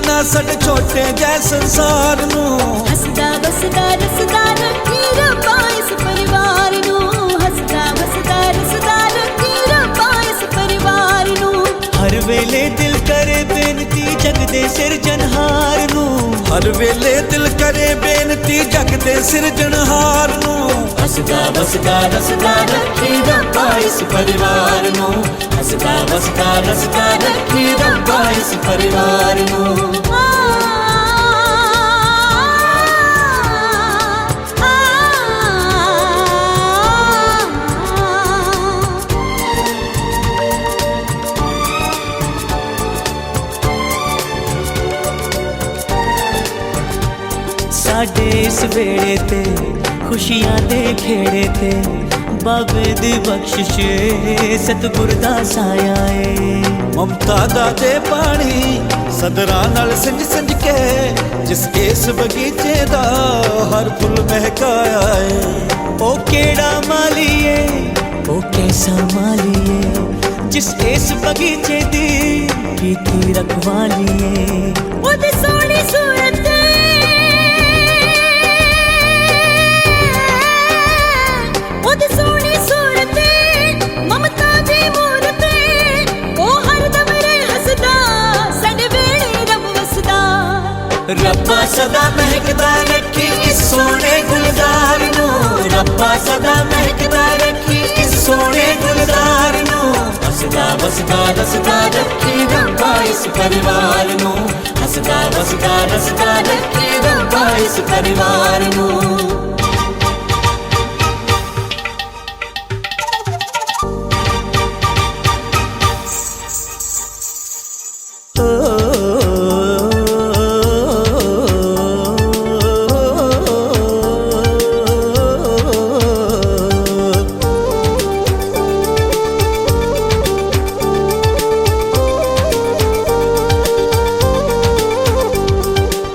ना साडे छोटे जै संसार नू। हसदा वसदा रसदा रखी रब्बा इस परिवार नू। हसदा वसदा रसदा रखी रब्बा इस परिवार नू। हर वेले दिल करे बेनती जग दे सिरजनहार नू। हर वेले दिल करे बेनती जग दे सिरजनहार नू। हसदा वसदा रसदा रखी रब्बा इस परिवार नू। हसदा वसदा रसदा रखी रब्बा इस परिवार नू। साडे इस वेड़े ते खुशियां दे खेड़े ते बाबे दी बख्शिश सतगुर दा साया ए। ममता दा दे पानी सदरा नाल सिंज सिंज के जिस इस बगीचे दा हर फुल महकाया है। ओ केड़ा माली ए ओ कैसा माली ए जिस इस बगीचे दी कीती रखवाली ए। ओदी सोहनी सूरत ओदी सोहनी सूरत ममता दी मूरत ओ हर दम रहे हसदा साडे वेड़े रब वसदा। रब्बा सदा महकदा रखी इस सोने गुलजार नू। रब्बा सदा महकदा रखी इस सोने गुलजार नू। हसदा वसदा रसदा रखी रब्बा इस परिवार नू। हसदा वसदा रसदा रखी रब्बा इस परिवार नू।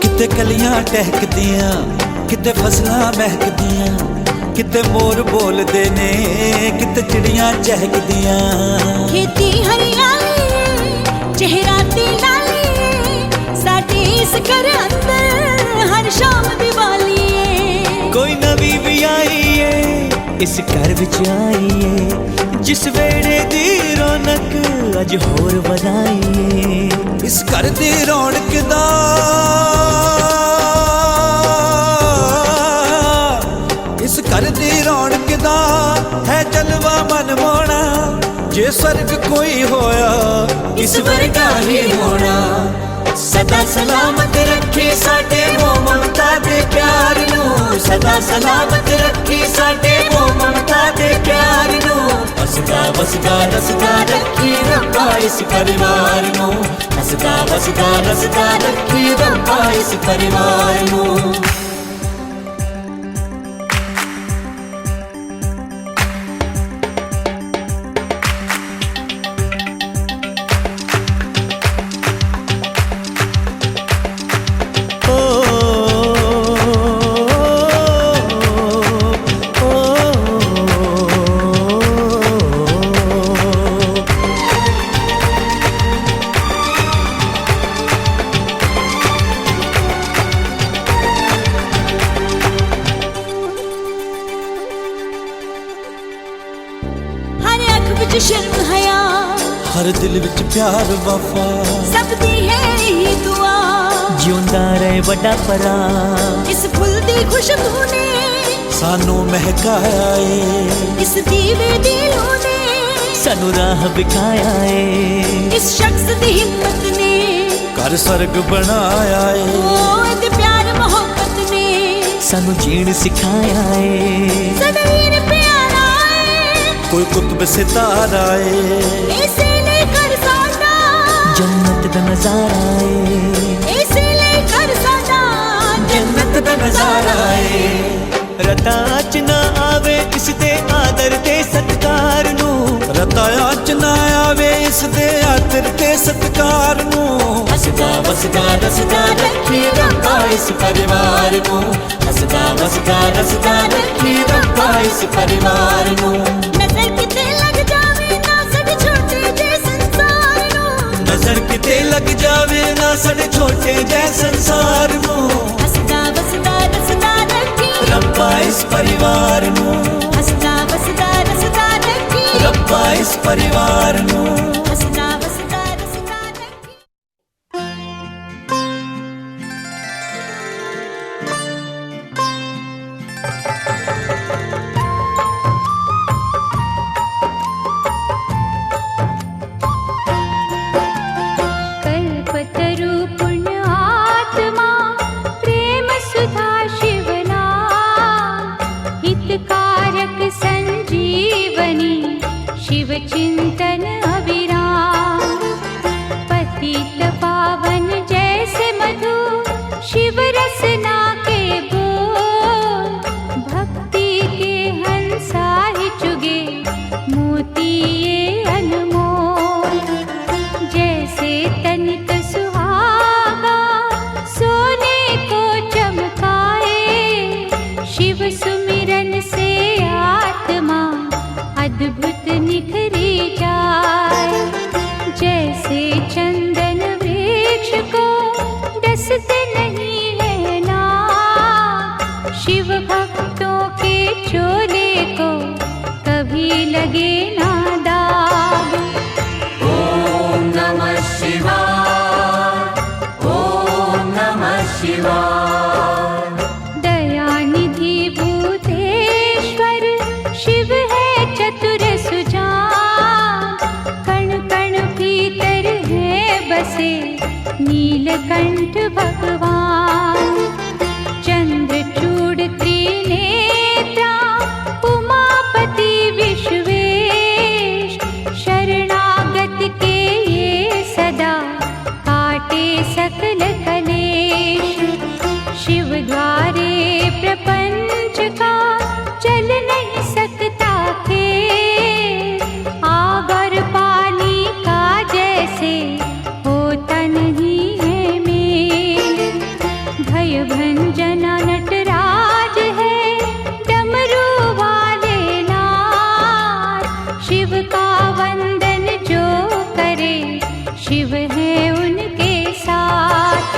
किते कलियां टहकदियां किते फसलां महकदियां किते मोर बोलदे ने किते चिड़ियां चहकदियां। खेती हरियाली चेहरा दी लाली साडे इस घर अंदर हर शाम दिवाली है। कोई नवी भी आई है इस घर विच आई है जिस वेड़े दी रौनक अज होर वधाई है। इस घर दी रौनक दा इस घर दी रौनक दा है जलवा मन मोना। जे स्वर्ग कोई होया इस वर्गा ही होना। सदा सलामत रखी साडे मोह ममता दे प्यार नू। सदा सलामत रखी साडे मोह ममता दे प्यार नू। हसदा वसदा रसदा रखी रब्बा इस परिवार नू। हसदा वसदा रसदा रखी रब्बा इस परिवार नू। शर्म हया हर दिल विच प्यार वफा सब दी है यही दुआ। जिउंदा रहे वड्डा परा इस फुल दी खुशबू ने सानू महकाया है। इस दीवे दी लू ने सानू राह विखाया है। इस शख्स दी हिम्मत ने घर स्वर्ग बनाया है। ओ इहदे प्यार मोहब्बत ने सानू जीण सिखाया है। सदैव प्यारा है कोई कुतुब सितारा है। इसे लेकर साडा जन्नत दा नजारा है। इसे लेकर साडा जन्नत दा नजारा है। रतां च ना आवे इस दे आदर ते सत्कार नू। रतां च ना आवे इस दे आदर ते सत्कार नू। हसदा वसदा रसदा रखी रब्बा इस परिवार नू। हसदा वसदा रसदा रखी रब्बा इस परिवार नू। नजर किते लग जावे ना साडे छोटे जे संसार नू। नजर किते लग जावे ना साडे छोटे जै संसार नूं हसदा वसदा रसदा रखी रब्बा इस परिवार नूं हसदा वसदा रसदा रखी रब्बा इस परिवार नूं हसदा वसदा रसदा रखी कल्पतरु पुण्य आत्मा प्रेम सुधा शिवना हितकारक संजीवनी शिव चिंतन अविराम पतित पावन जैसे मधु शिव रसना के बोल भक्ति के हंसा ही चुगे मोती ये अनमोल जैसे तनिक सुहागा सोने को चमकाए शिव सुमिरन से आत्मा अद्भुत निखरी जाए जैसे चंदन वृक्ष को डसते नहीं है ना शिव भक्तों के चोले को कभी लगे ना दाग ओम नमः शिवाय ओम नमः शिवाय दयानिधि भूतेश्वर शिव है चतुर सुजान कण कण भीतर है बसे नीलकंठ भगवान चंद्रचूड़ त्रिनेत्रा उमापति विश्वेश शरणागत के ये सदा काटे सकल कलेश शिव द्वारे प्रपंच का चल नहीं सकता खेल आग और पानी का जैसे होता नहीं है मेल भय भंजना नटराज है डमरू वाले लाल शिव का वंदन जो करे शिव है उनके साथ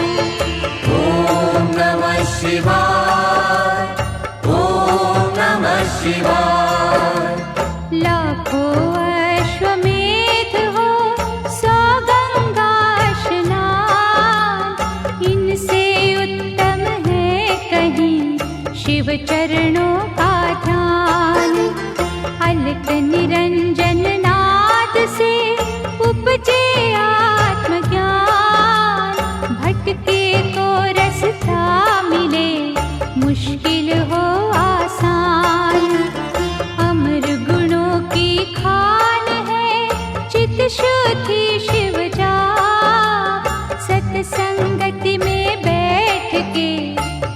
ओम नमः शिवाय ओम नमः शिवाय लाखों अश्वमेध हो 100 गंगा स्नान इनसे उत्तम है कहीं शिव चरणों का ध्यान अलक निरंजन नाद से उपजे आत्मज्ञान भटके को रास्ता मिले मुश्किल हो आसान अमर गुणों की खान है चित शुद्धि शिव जा सत्संगति में बैठ के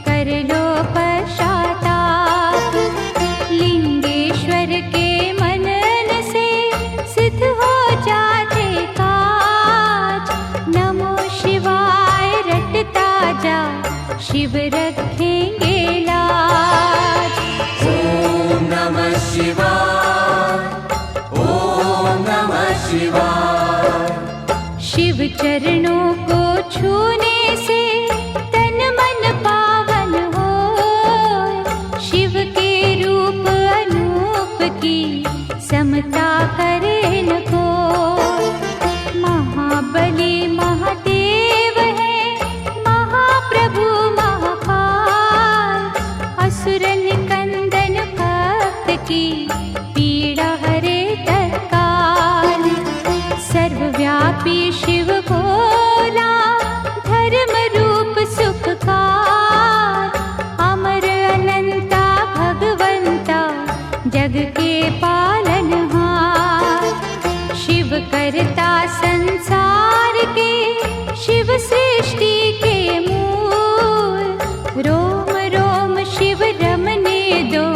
कर लो पश्चाताप लिंगेश्वर के मनन से सिद्ध हो जाते काज नमो शिवाय रटता जा शिव रखेंगे लाज ओम नमः शिवाय ओम नमः शिवाय शिव चरणों को छूने से तन मन पावन हो शिव के रूप अनूप की समता करे न कोई महाबली महादेव है महाप्रभु महाकाल असुर निकंदन भक्त की पीड़ा हरे तत्काल सर्वव्यापी शिव भोला धर्म रूप सुखकार अमर अनंता भगवंता जग के पालनहार शिव करता संसार के शिव सृष्टि के मूल रोम रोम शिव रमने दो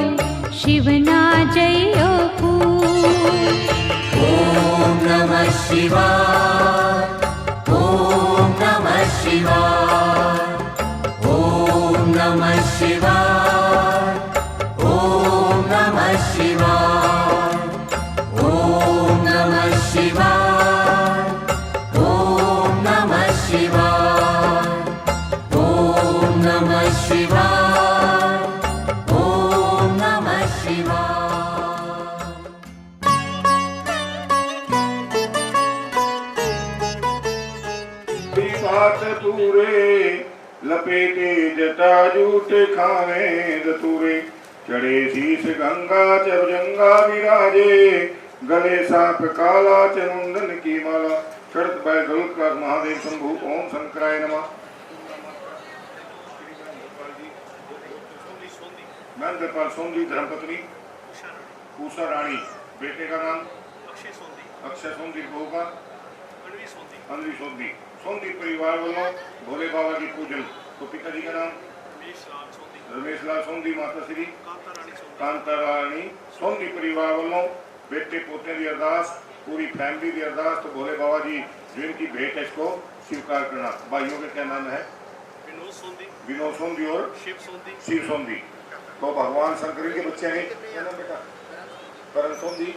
शिव ना जयो फूल ओम नमः शिवाय ओम नमः शिवाय ओम नमः शिवाय ओम नमः शिवाय ओम नमः शिवाय ओम नमः शिवाय शिवाय, ओम नमः शिवाय। सात पूरे लपेटे जटा जूठे खावे दतूरे, चढ़े शीश गंगा चरजंगा विराजे, गले साप काला चमुंदन की माला, शरत बैल गरुड़काश महादेव शंभु, ओम शंकराय नमः। महेंद्रपाल सोंदी धर्मपत्नी उषा रानी, बेटे का नाम अक्षय सोंदी, बहू का अनवी सोंदी। सोंदी परिवार वालों भोले बाबा की पूजन। तो पिताजी का नाम रमेश लाल सोंदी, माता श्री कांता रानी सोंदी परिवार वालों बेटे पोते की अरदास, पूरी फैमिली की अरदास। तो भोले बाबा जी जो इनकी भेंट है इसको स्वीकार करना। भाइयों के क्या नाम है? विनोद सोंदी और शिव सोंदी। तो भगवान शंकर के बच्चे हैं। क्या नाम बेटा? करण सोंदी,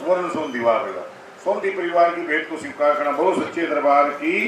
वरुण सोंदी। वाह बेटा। सोंदी परिवार की भेंट को स्वीकार करना। बहुत सच्चे दरबार की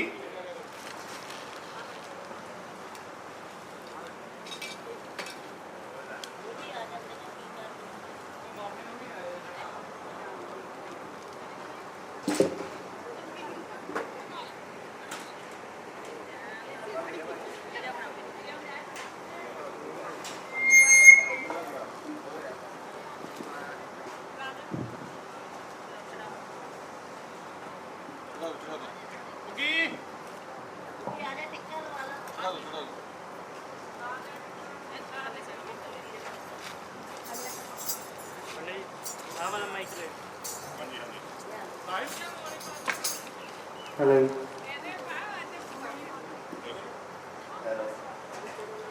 hello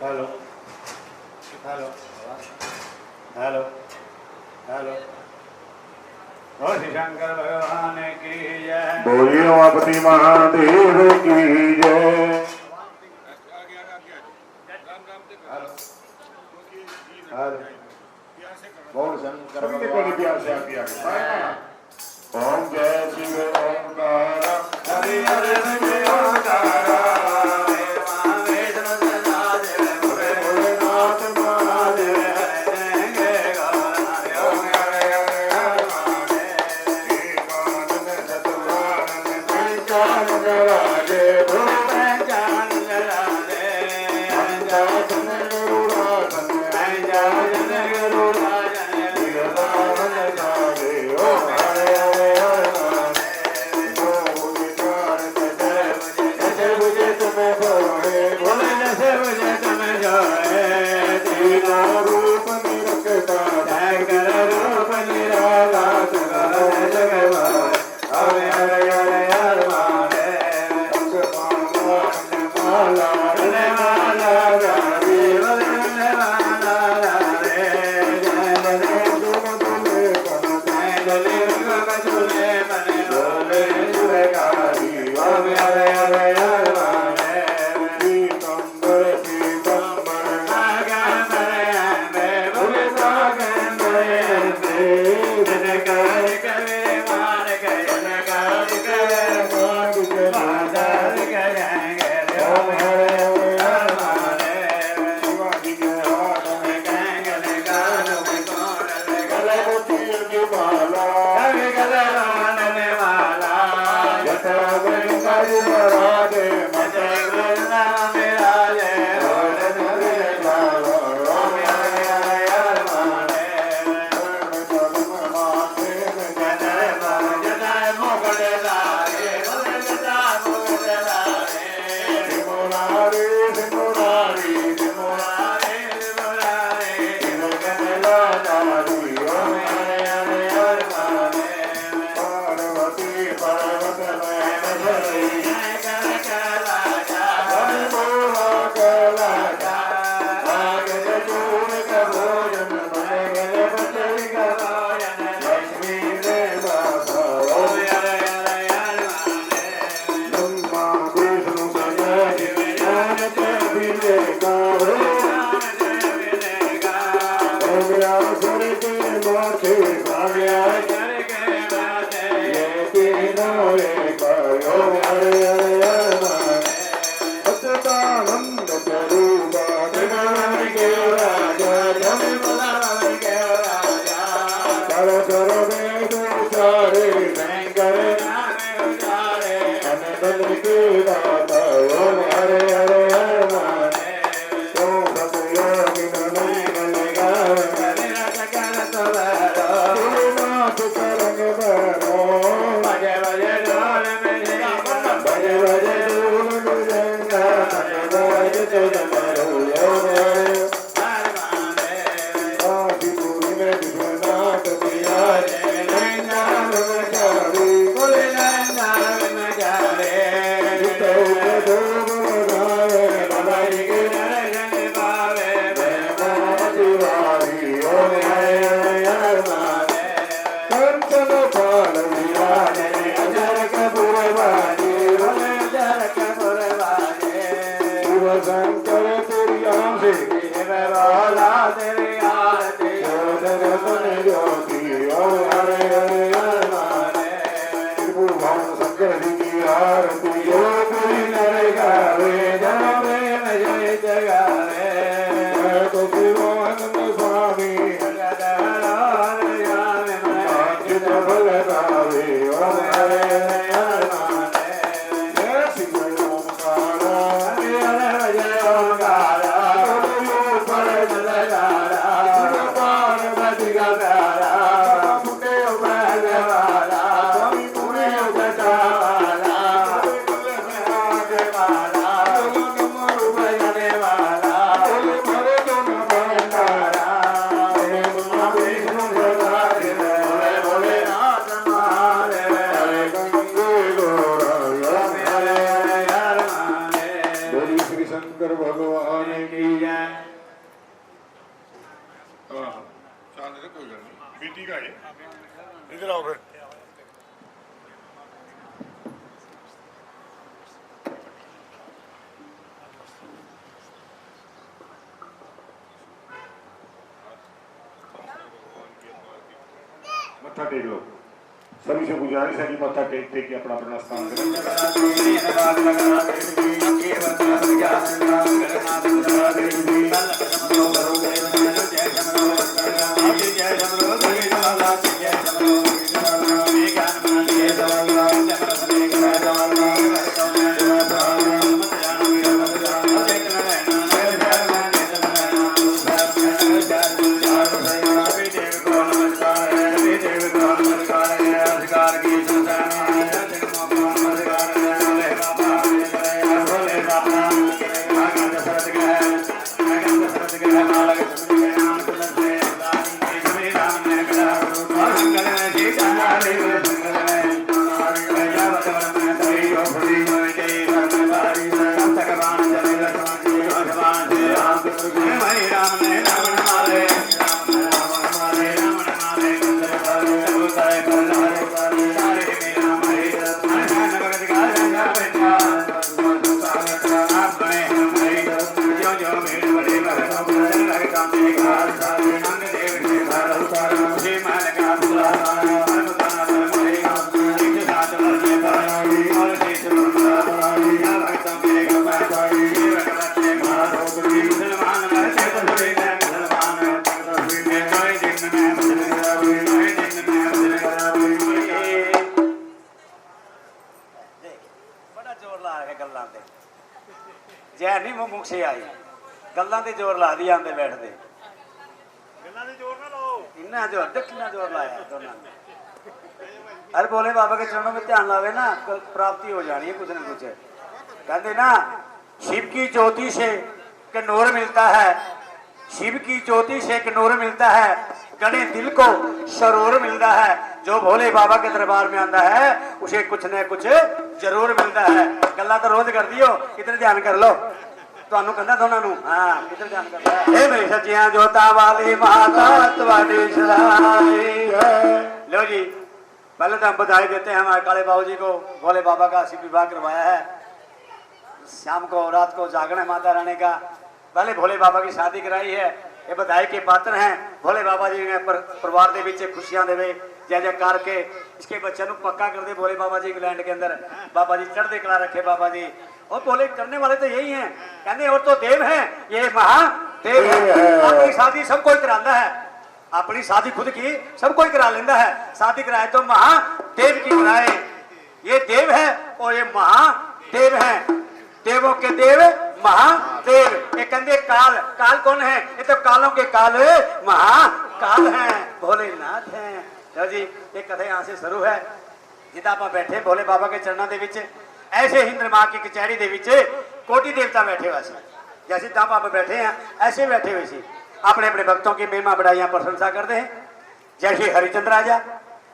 hello hello hello hello. Shankar भगवान की जय। बोलिए उमापति महादेव की जय। हेलो बोल शंकर प्यार से आगे आगे। ओम जय शिव ओंकार हरि हरि शिव ओंकार माला ओम हरे आदि पूरी में विश्वनाथ बिहारी नाम जारी बोले नाम जारे तो दो बनाए बनाई के नरजन पावे दिवारी ओम हरे माने कंचन पाल विराजे अजर कपूरवाणी बोले अजर कपूरवाणी शिव शंकर तेरी आम से वाला तेरी आरती जगतन ज्योति ओम हरे हरे माने त्रिभुवन शंकर जी की आरती जो कोई नर गावे जन प्रेम जय जगावे मैं तो शिवानंद स्वामी चित फल गावे ओम हरे हरे माने जय शिव ओमकारा हरे हरे जय ओमकारा पर जलगारा पार्वती का प्यारा मुके बैल वाला स्वामी पुणे उगटावाला आगे वाला डमरू बजने वाला मरे तुम भंडारा विष्णु भगवान बोले बोले नाथ मारे हरे गंगे गौरा हरे हरे हर माने बोली श्री शंकर भगवान की जय चाल दे कोई गल नहीं बीती का ये इधर आओ फिर मत्था टेक लो सभी से गुजारिश है कि मत्था टेक टेक के अपना अपना स्थान करें जय नहीं मुख से आई गल्लां ते जोर ला दी आंदे बैठदे गल्लां दे जोर ना लाओ इन्ना जोर कितना जोर लाया दोनों ने अरे बोले बाबा के चरणों में ध्यान लावे ना प्राप्ति हो जानी है कुछ न कुछ कहते ना शिव की ज्योति से कि नूर मिलता है शिव की ज्योति से कि नूर मिलता है गणे दिल को सरूर मिलता है जो भोले बाबा के दरबार में आता है उसे कुछ न कुछ जरूर मिलता है गल्ला तो रोज कर दियो कितने ध्यान कर लो ਤੁਹਾਨੂੰ ਕਹਿੰਦਾ ਦੋਨਾਂ ਨੂੰ ਹਾਂ ਕਿੱਧਰ ਜਾਣ ਕਰਦਾ ਇਹ ਮੇਰੀ ਸੱਚੀਆਂ ਜੋਤਾਂ ਵਾਲੀ ਮਾਤਾ ਤੁਹਾਡੀ ਸਲਾਈ ਹੈ लो जी पहले तो हम बधाई देते हैं हमारे काले बाबू जी को भोले बाबा का शिव विवाह करवाया है शाम को रात को जागरण माता रानी का पहले भोले बाबा की शादी कराई है ये बधाई के पात्र हैं भोले बाबा जी ने परिवार के बीच खुशियां देवे जय जयकार के इसके बच्चे को पक्का कर दे भोले बाबा जी इंग्लैंड के अंदर बाबा जी चढ़ते कला रखे बाबा जी और बोले करने वाले तो यही हैं कहते और तो देव हैं ये महादेव है अपनी शादी सब कोई कराता है अपनी शादी खुद की सब कोई करा लेता है शादी कराए तो महादेव की कराए ये देव है और ये महादेव है देवों के देव महादेव ये कहते काल काल कौन है ये तो कालों के काल महाकाल हैं भोलेनाथ हैं तो जी ये कथा यहाँ से शुरू है जिदा आप बैठे भोले बाबा के चरणों के विच ऐसे ही इंद्रमा की कचहरी दे विच कोटि देवता बैठे हुए जैसे दाम आप बैठे हैं ऐसे बैठे वैसे अपने अपने भक्तों की महिमा बढ़ाइयां प्रशंसा करते हैं। जैसे हरिचंद राजा,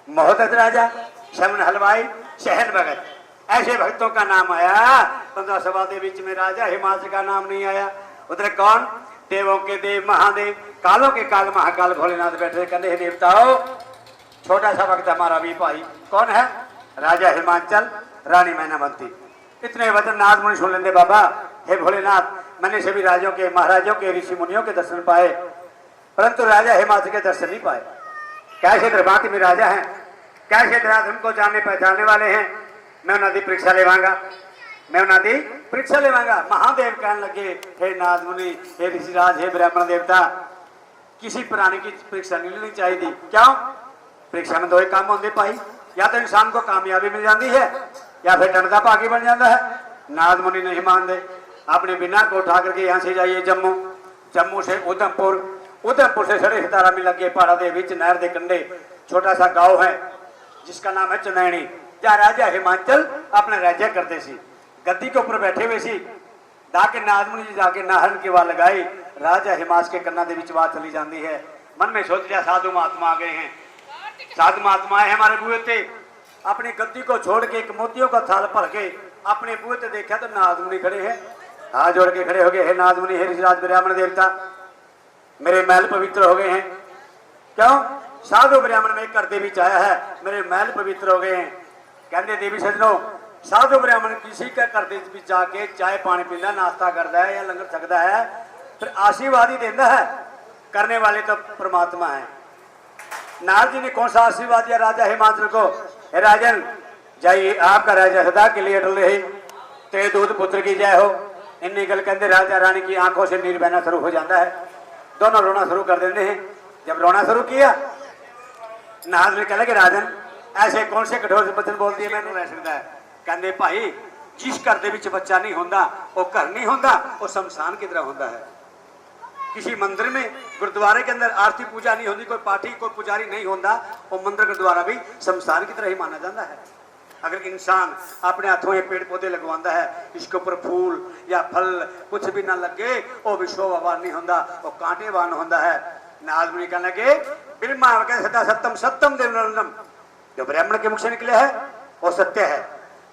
मोहम्मद राजा, शमन हलवाई, शहन भगत, ऐसे भक्तों का नाम आया। 15 सभा के बीच में राजा हिमाचल का नाम नहीं आया। उधर कौन? देवों के देव महादेव, कालों के काल महाकाल भोलेनाथ बैठे कहते हैं देवताओं छोटा सा भक्त हमारा भी भाई कौन है? राजा हिमाचल, रानी मैनावंती। इतने वचन नाथ मुनि सुन लेंगे बाबा। हे भोलेनाथ मैंने सभी राजों के महाराजों के ऋषि मुनियों के दर्शन पाए परंतु राजा हिमाचल के दर्शन नहीं पाए। कैसे दरबार में राजा हैं, कैसे दराज हमको जानने पहचानने वाले हैं। मैं उन्हें परीक्षा लेवांगा, मैं उन्हें परीक्षा लेवांगा। महादेव कहने लगे हे नाथ मुनि, हे ऋषिराज, हे ब्राह्मण देवता, किसी प्राणी की परीक्षा नहीं लेनी चाहिए थी। क्यों? परीक्षा में दो ही काम होंगे भाई, या तो इंसान को कामयाबी मिल जाती है या फिर डंडा पागी बन जाता है। नाथ मुनि नहीं मानते। अपने बिना को उठा करके यहाँ से जाइए जम्मू, जम्मू से उधमपुर, उधमपुर से सड़े सितारा में लगे पहाड़ा के बीच नहर के कंढे छोटा सा गांव है जिसका नाम है चनैनी। जहाँ राजा हिमाचल अपना राज्य करते सी, गद्दी के ऊपर बैठे हुए सी। जाके नाथ मुनि जी जाके नाहन की वाल लगाई, राजा हिमाचल के कन्ना के बीच बात चली जाती है। मन में सोच लिया साधु महात्मा आ गए हैं, साधु महात्मा है हमारे बुए थे। अपनी गद्दी को छोड़ के एक मोतियों का थाल भर के अपने बुए थे देखा तो नाथ मुनि खड़े हैं। हाथ जोड़ के खड़े हो गए, हे नाथ मुनि, हे ऋषिराज ब्राह्मण देवता, मेरे महल पवित्र हो गए हैं। क्यों? साधु ब्राह्मण में कर देवी चाया है, मेरे महल पवित्र हो गए हैं। कहते देवी सजनों साधु ब्राह्मण किसी का कर दे भी जाके चाय पानी पीता नाश्ता करता है या लंगर सकता है फिर आशीर्वाद ही देता है। करने वाले तो परमात्मा है। नारद जी ने कौन सा आशीर्वाद दिया राजा हिमाचल को? हे राजन जाइए आपका राजा सदा के लिए अटल रहे, तेरे दूध पुत्र की जय हो। इन्नी गल कहते राजा रानी की आंखों से नीर बहना शुरू हो जाता है, दोनों रोना शुरू कर देते हैं। जब रोना शुरू किया नारद ने कहला कि राजन ऐसे कौन से कठोर वचन बोल दिए मैंने रह सकता है। कहते भाई जिस घर दे विच बच्चा नहीं होंदा वो घर नहीं होंदा, वो शमशान की तरह होता है। किसी मंदिर में गुरुद्वारे के अंदर आरती पूजा नहीं होती, कोई पाठी कोई पुजारी नहीं होता, वो मंदिर गुरुद्वारा भी शमशान की तरह ही माना जाता है। अगर इंसान अपने हाथों में पेड़ पौधे लगवाता है, इसके ऊपर फूल या फल कुछ भी ना लगे, वो भी शोभावान नहीं होता, वो कांटेवान होता है। नाथ मुनि कहने लगे ब्रह्मा सदा सत्यम सत्यम देवनम, जो ब्राह्मण के मुख से निकले है वो सत्य है।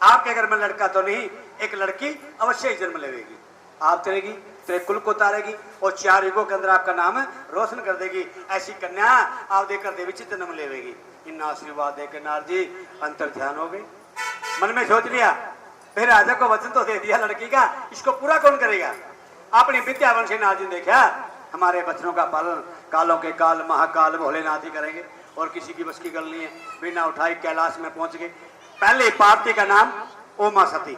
आपके घर में लड़का तो नहीं, एक लड़की अवश्य ही जन्म लेगी, आप चलेगी, तेरे कुल को उतारेगी और 4 युगों के अंदर आपका नाम रोशन कर देगी। ऐसी कन्या आप देकर देवी चित्त जन्म लेगी। इन आशीर्वाद देकर नारद जी अंतर ध्यान हो गए। मन में सोच लिया फिर राजा को वचन तो दे दिया लड़की का, इसको पूरा कौन करेगा? अपनी विद्यावन से नारद जी ने देखा हमारे वचनों का पालन कालों के काल महाकाल भोलेनाथ ही करेंगे और किसी की बस की गल नहीं है। बिना उठाई कैलाश में पहुंच गए। पहले पार्वती का नाम उमा सती,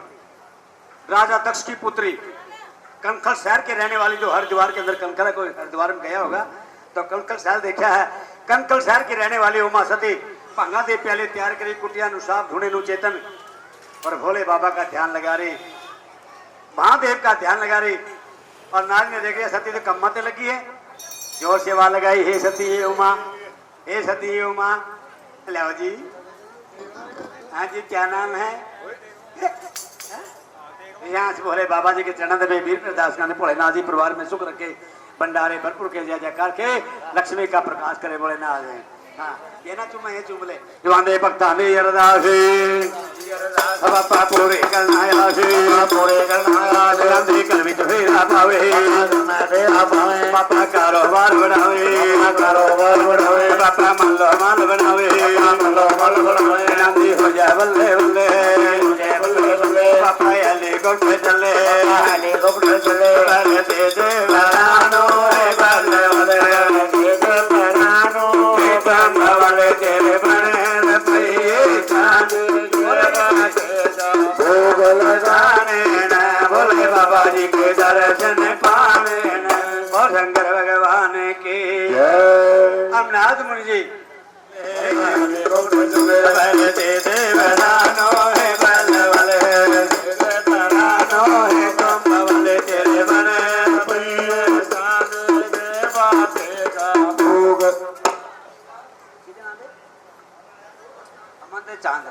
राजा दक्ष की पुत्री, कनखल शहर के रहने वाली, जो हरिद्वार के अंदर कनखल है, कोई हरिद्वार में गया होगा तो कनखल शहर देखा है। कनखल शहर की रहने वाली उमा सती भांगा दे प्याले तैयार करी, कुटिया नुसाब ढूंढे नु चेतन और भोले बाबा का ध्यान लगा रही, महादेव का ध्यान लगा रही। और नारद ने देखा सती तो कम मत लगी है, जोर से आवाज लगाई, हे सती हे उमा, हे सती हे उमा। लो जी, हाँ जी क्या नाम है? यहाँ से भोले बाबा जी के चरण में वीर प्रदास ने भोलेनाथ जी परिवार में सुख रखे, भंडारे भरपूर के जय जयकार के लक्ष्मी का प्रकाश करे भोलेनाथ जी। हाँ ये ना चुम ये चुम ले जवान भक्ता ने अरदास बापा पूरे करना पूरे करना रंधे कल विच फेरा पावे बापा कारोबार बढ़ावे कारोबार बढ़ावे बापा मालो माल बनावे मालो माल बनावे रंधे हो जाए बल्ले बल्ले बल्ले बल्ले बापा अली को चले अली को चले अरे दे दे वरानो है बल्ले बल्ले दे दे वरानो वाले तेरे बने भैये चांद भोग लगाने न भोले बाबा जी के दर्शन पाने न और शंकर भगवान की हम नाथ मुनि जी दे देवरानो है बल वाले तरानो है तुम वाले तेरे बने भैये चांद देवा का भोग चांद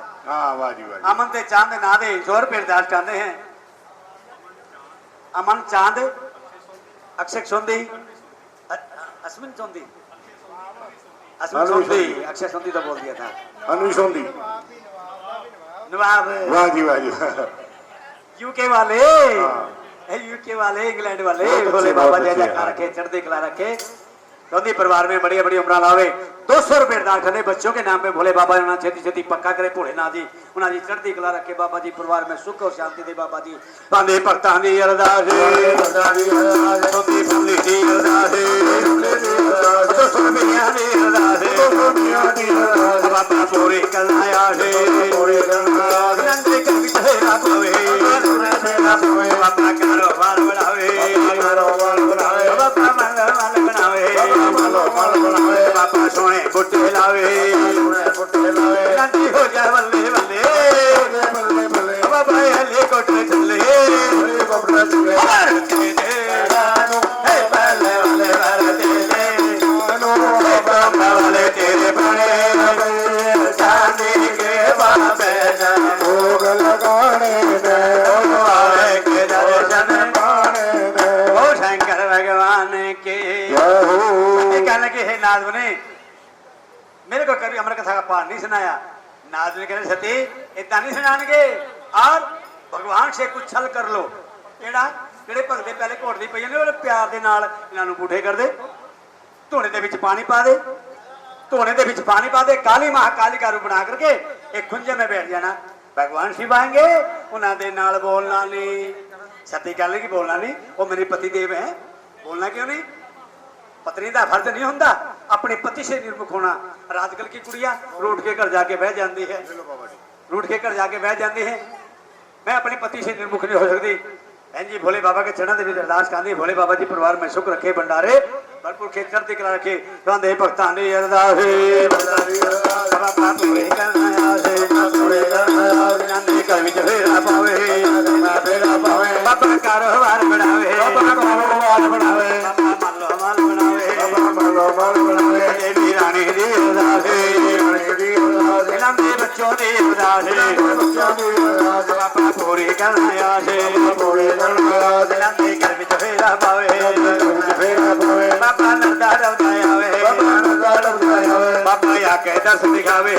अमन ते चांद ना दे जोर पे अरदास चाहते हैं। अमन चांद अक्षय सोंधी, अश्विन सोंधी, अश्विन सोंधी, अक्षय सोंधी तो बोल दिया था। अनु सोंधी, नवाब वाह जी वाह जी। यूके वाले, यूके वाले, इंग्लैंड वाले, बहुत अच्छे, भोले बाबा बहुत जय अच्छे, जयकार रखे, चढ़ती कला रखे। सोंधी परिवार में बढ़िया बढ़िया उमरा लावे। 200 रुपए दान करने बच्चों के नाम पे भोले बाबा ने छेती छेती पक्का करे भोलेनाथ जी उन्हें जी चढ़ती कला रखे। बाबा जी परिवार में सुख और शांति दे। बाबा जी बांधे भक्तां दी अरदास, सोंधी फैमिली दी अरदास, 200 रुपया दी अरदास, बाबा पूरी करना आए, नंदे कर विच हेरा पावे, बाबा कारोबार बढ़ावे, बाबा माल बनावे, बाबा सोने बुट्टे लावे, नंदी हो जा बल्ले बल्ले, बाबा हले कोटे चले, वाले तेरे बने चांदी के बाबे भोग लगाने के दर्शन ओ शंकर भगवान के कहने के हे नाथ ने मेरे को कभी अमर कथा का पाठ नहीं सुनाया। नाथ ने कहने सती इतना नहीं सुनाएंगे और भगवान से कुछ छल कर लो। केड़ा ਜਿਹੜੇ ਭਗਤੇ ਪਹਿਲੇ ਘੋਟਦੀ ਪਈ ਨੇ ਉਹ ਪਿਆਰ ਦੇ ਨਾਲ ਇਹਨਾਂ ਨੂੰ ਬੂਠੇ ਕਰ ਦੇ, ਧੋਣੇ ਦੇ ਵਿੱਚ ਪਾਣੀ ਪਾ ਦੇ, ਧੋਣੇ ਦੇ ਵਿੱਚ पानी पा दे, काली महाकाली का रूप बना करके एक खुंजे में बैठ जाना। भगवान शिव आएंगे उन्होंने नाल बोलना नहीं। सती गल की बोलना नहीं, वो मेरे पति देव है, बोलना क्यों नहीं? पत्नी का फर्ज नहीं होता अपने पति से निर्मुख होना। राजकल की कुड़िया रूठ के घर जाके बह जाती है, रूठ के घर जाके बह जाती है, मैं अपने पति से निर्मुख नहीं हो सकती। बहन जी भोले बाबा के चरणों के अरदास करनी, भोले बाबा जी परिवार में सुख रखे, भंडारे भरपूर खेतर दिखला रखे। बांधे भक्तां दी अरदास, बाबा पूरे करना आसे, नंदे कर विच फेरा पावे, बाबा कारोबार बढ़ावे, बाबा मल्लो माल बनावे, देवी रानी दी अरदास, नंदे बच्चों दी अरदास, बाबा पूरी करना आसे, नंदे कर विच फेरा पावे, बाबा नंदा डबदाया वे, बाबा आके दर्श दिखावे,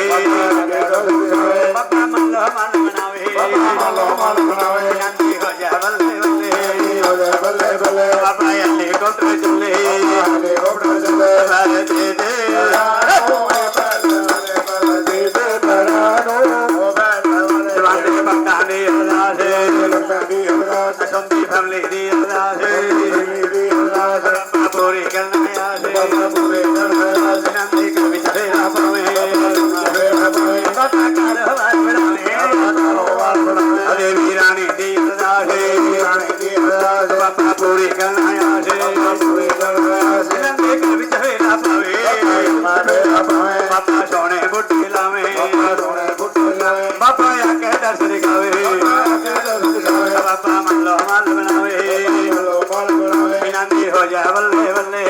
बाबा मल्लो माल बनावे, नंदी हो जा बल्ले बल्ले, बाबा अल्ले कोटे चले, बारे दे दे बांधे भक्तां दी अरदास, सोंधी फैमिली दी अरदास, पूरी करना आसे, नंदी कर विच फेरा पावे, बाबा कारोबार बढ़ावे, देवी रानी दी अरदास, बाबा पूरी करना आसे, नंदी कर विच फेरा पावे, बाबा सोने बुट्टे लावे, बाबा आके दर्श दिखावे, बाबा मल्लो माल बनावे, नंदी हो जा बल्ले बल्ले,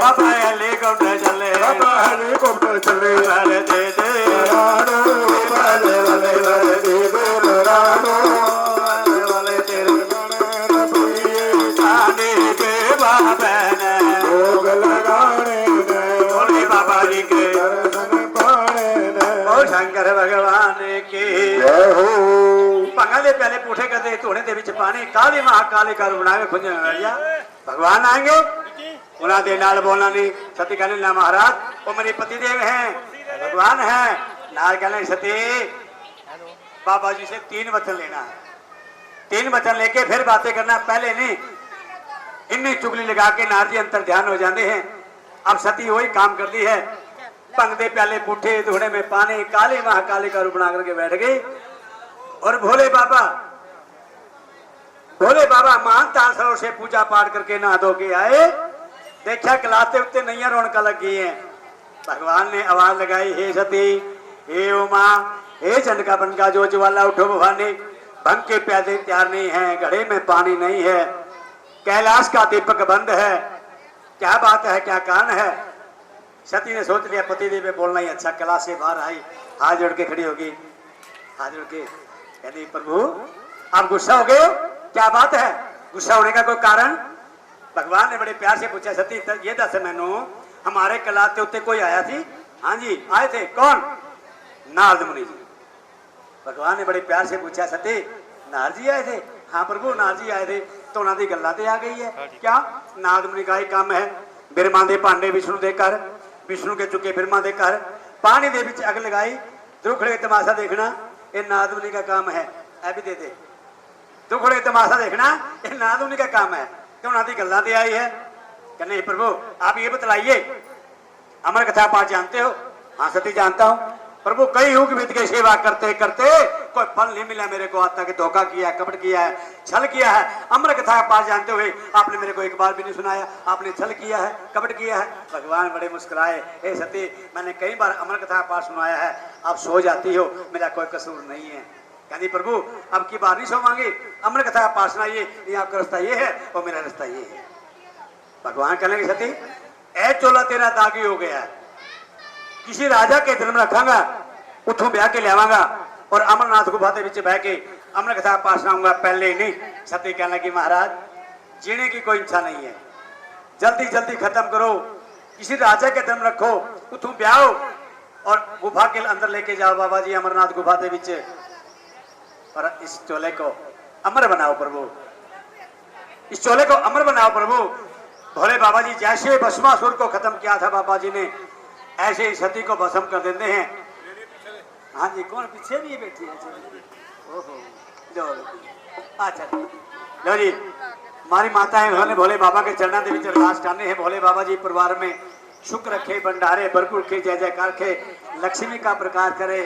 बाबा हेलीकॉप्टर चले, बारे दे दे चांदी के बाबे ने भोग लगाने भोले बाबा जी के ओ शंकर भगवान की भंगा दे प्याले पूठे करते धोने दे विच पानी, काली महाकाली का रूप बनावे खुंजे में बैठ जा। भगवान आएंगे उन्हें दे नाल बोलना नहीं। सती कहने ना महाराज वो मेरे पति देव हैं, भगवान हैं। नाल कहने सती बाबा जी से 3 वचन लेना है, 3 वचन लेके फिर बातें करना, पहले नहीं। इन्नी चुगली लगा के नारजी अंतर ध्यान हो जाते हैं। अब सती वही काम करती है, भंगदे प्याले पुठे धोने में पानी, काली महाकाली का रूप बना करके बैठ गई। और भोले बाबा मान ताल सरोवर से पूजा पाठ करके नहा धो के आए, देखा कलाते उत्ते नैया रौनक लगी है। भगवान ने आवाज लगाई, हे सती, हे उमा, हे चंडका बनका जो ज्वाला उठो भवानी, भंग के प्याले तैयार नहीं है, घड़े में पानी नहीं है, कैलाश का दीपक बंद है, क्या बात है, क्या कारण है? सती ने सोच लिया पति देव बोलना ही अच्छा। कैलाश से बाहर आई, हाथ जोड़ के खड़ी होगी, हाथ जोड़ के कहती प्रभु आप गुस्सा हो गए, क्या बात है? गुस्सा होने का कोई कारण? भगवान ने बड़े प्यार से पूछा, सती ये दस मैनू हमारे कलात के उत्ते कोई आया थी? हाँ जी आए थे। कौन? नारद मुनि जी। भगवान ने बड़े प्यार से पूछा, सती नारद जी आए थे? हाँ प्रभु नारद जी आए थे। तो उन्होंने गल्लां ते आ गई है क्या? नारद मुनि का ही काम है, बिरमा दे भांडे विष्णु दे घर, विष्णु के चुके बिरमा दे घर, पानी दे विच अग लगाई, दुखड़े तमाशा देखना ये नारद मुनि का काम है। ऐ भी दे दे, दुखड़े तमाशा देखना ये नारद मुनि का काम है। तो उन्होंने गल्लां ते आई है कि नहीं प्रभु आप ये बतलाइए, अमर कथा पाठ जानते हो? हाँ सती जानता हूँ प्रभु, कई युग बीत के सेवा करते करते कोई फल नहीं मिला मेरे को, आज तक धोखा किया है, कपट किया है, छल किया है। अमर कथा पाठ जानते हुए आपने मेरे को एक बार भी नहीं सुनाया, आपने छल किया है, कपट किया है। भगवान बड़े मुस्कुराए, हे सती मैंने कई बार अमर कथा पाठ सुनाया है, आप सो जाती हो, मेरा कोई कसूर नहीं है। कहती प्रभु अब की बार नहीं सोवांगे, अमर कथा पाठ सुनाइए, नहीं आपका रास्ता ये है और मेरा रास्ता ये है। भगवान कहने की सती ए चोला तेरा दागी हो गया है, किसी राजा के जन्म रखांगा, उठों ब्याह के लियावांगा और अमरनाथ गुफा के विच बह के अमर कथा पाठ सुनाऊंगा, पहले ही नहीं। सती कहने लगी महाराज जीने की कोई इच्छा नहीं है, जल्दी जल्दी खत्म करो, किसी राजा के जन्म रखो, उठों ब्याह और गुफा के अंदर लेके जाओ बाबा जी अमरनाथ गुफा के विच, और इस चोले को अमर बनाओ प्रभु, इस चोले को अमर बनाओ प्रभु। भोले बाबा जी जैसे भस्मासुर को खत्म किया था बाबा जी ने, ऐसे ही सती को भस्म कर देते हैं। हाँ जी कौन पीछे भी बैठी है? ओहो लो अच्छा लो जी, हमारी माता है उन्होंने भोले बाबा के चरणों के बीच अरदास करने हैं। भोले बाबा जी परिवार में सुख रखे, भंडारे भरपूर के, जय जयकार रखे, लक्ष्मी का प्रकार करे,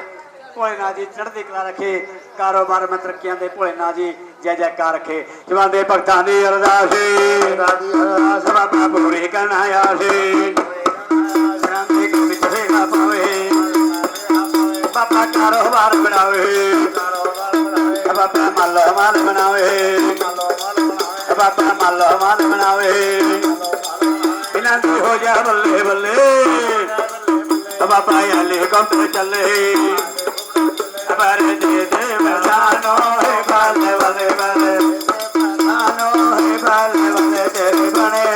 भोलेनाथ जी चढ़ती कला रखे, कारोबार में तरक्कियां दे, भोलेनाथ जी जय जयकार रखे। शिवां दे भगतां दी अरदास बाबा पूरी करना आसे, बाबा कारोबार बढ़ावे, बाबा मालो माल बनावे, बाबा मालो माल बनावे, बिनती हो जा बल्ले बल्ले, बाबा हेलीकॉप्टर चले, बरे दे दे बसानो है बाले वाले वाले, आनो है बाले वाले तेरे बने,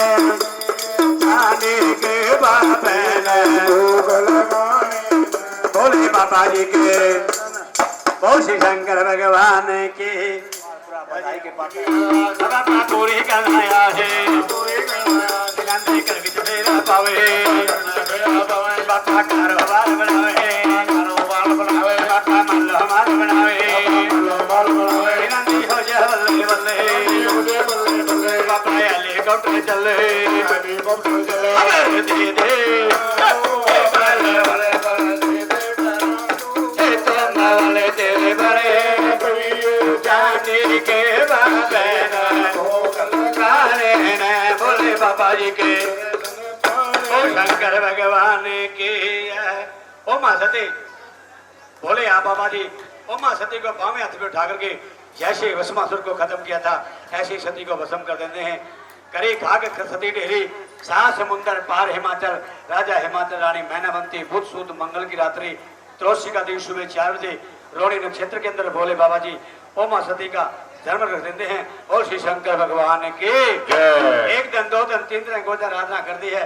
चांदी के बापे भोले बाबा जी के, बोल श्री शंकर भगवान की बधाई के पास बाबा पूरी करना है, जल्दी कर विच फेरा पावे, बाबा कारोबार बनावे, बाबा मल्लो माल बनावे, विनती हो जा बल्ले बल्ले, बाबा हेलीकॉप्टर चले, दे दे तेरे बड़े जाने के बाबे बोले बाबा जी के, ओ शंकर भगवान की। ओ माँ सती बोले आप बाबा जी, ओ माँ सती को बावें हाथ में उठा करके जैसे भस्मासुर को खत्म किया था ऐसे सती को भस्म कर देते हैं। करे खाक सती ढेरी, सा समुंदर पार हिमाचल, राजा हिमाचल रानी मैनावंती, बुध सूद मंगल की रात्रि, त्रयोदशी का दिन सुबह 4 बजे रोहिणी नक्षत्र के अंदर भोले बाबा जी ओ मां सती का जन्म रख देते हैं। और श्री शंकर भगवान की एक दिन 2 दिन 3 दिन गोदा आराधना कर दी है।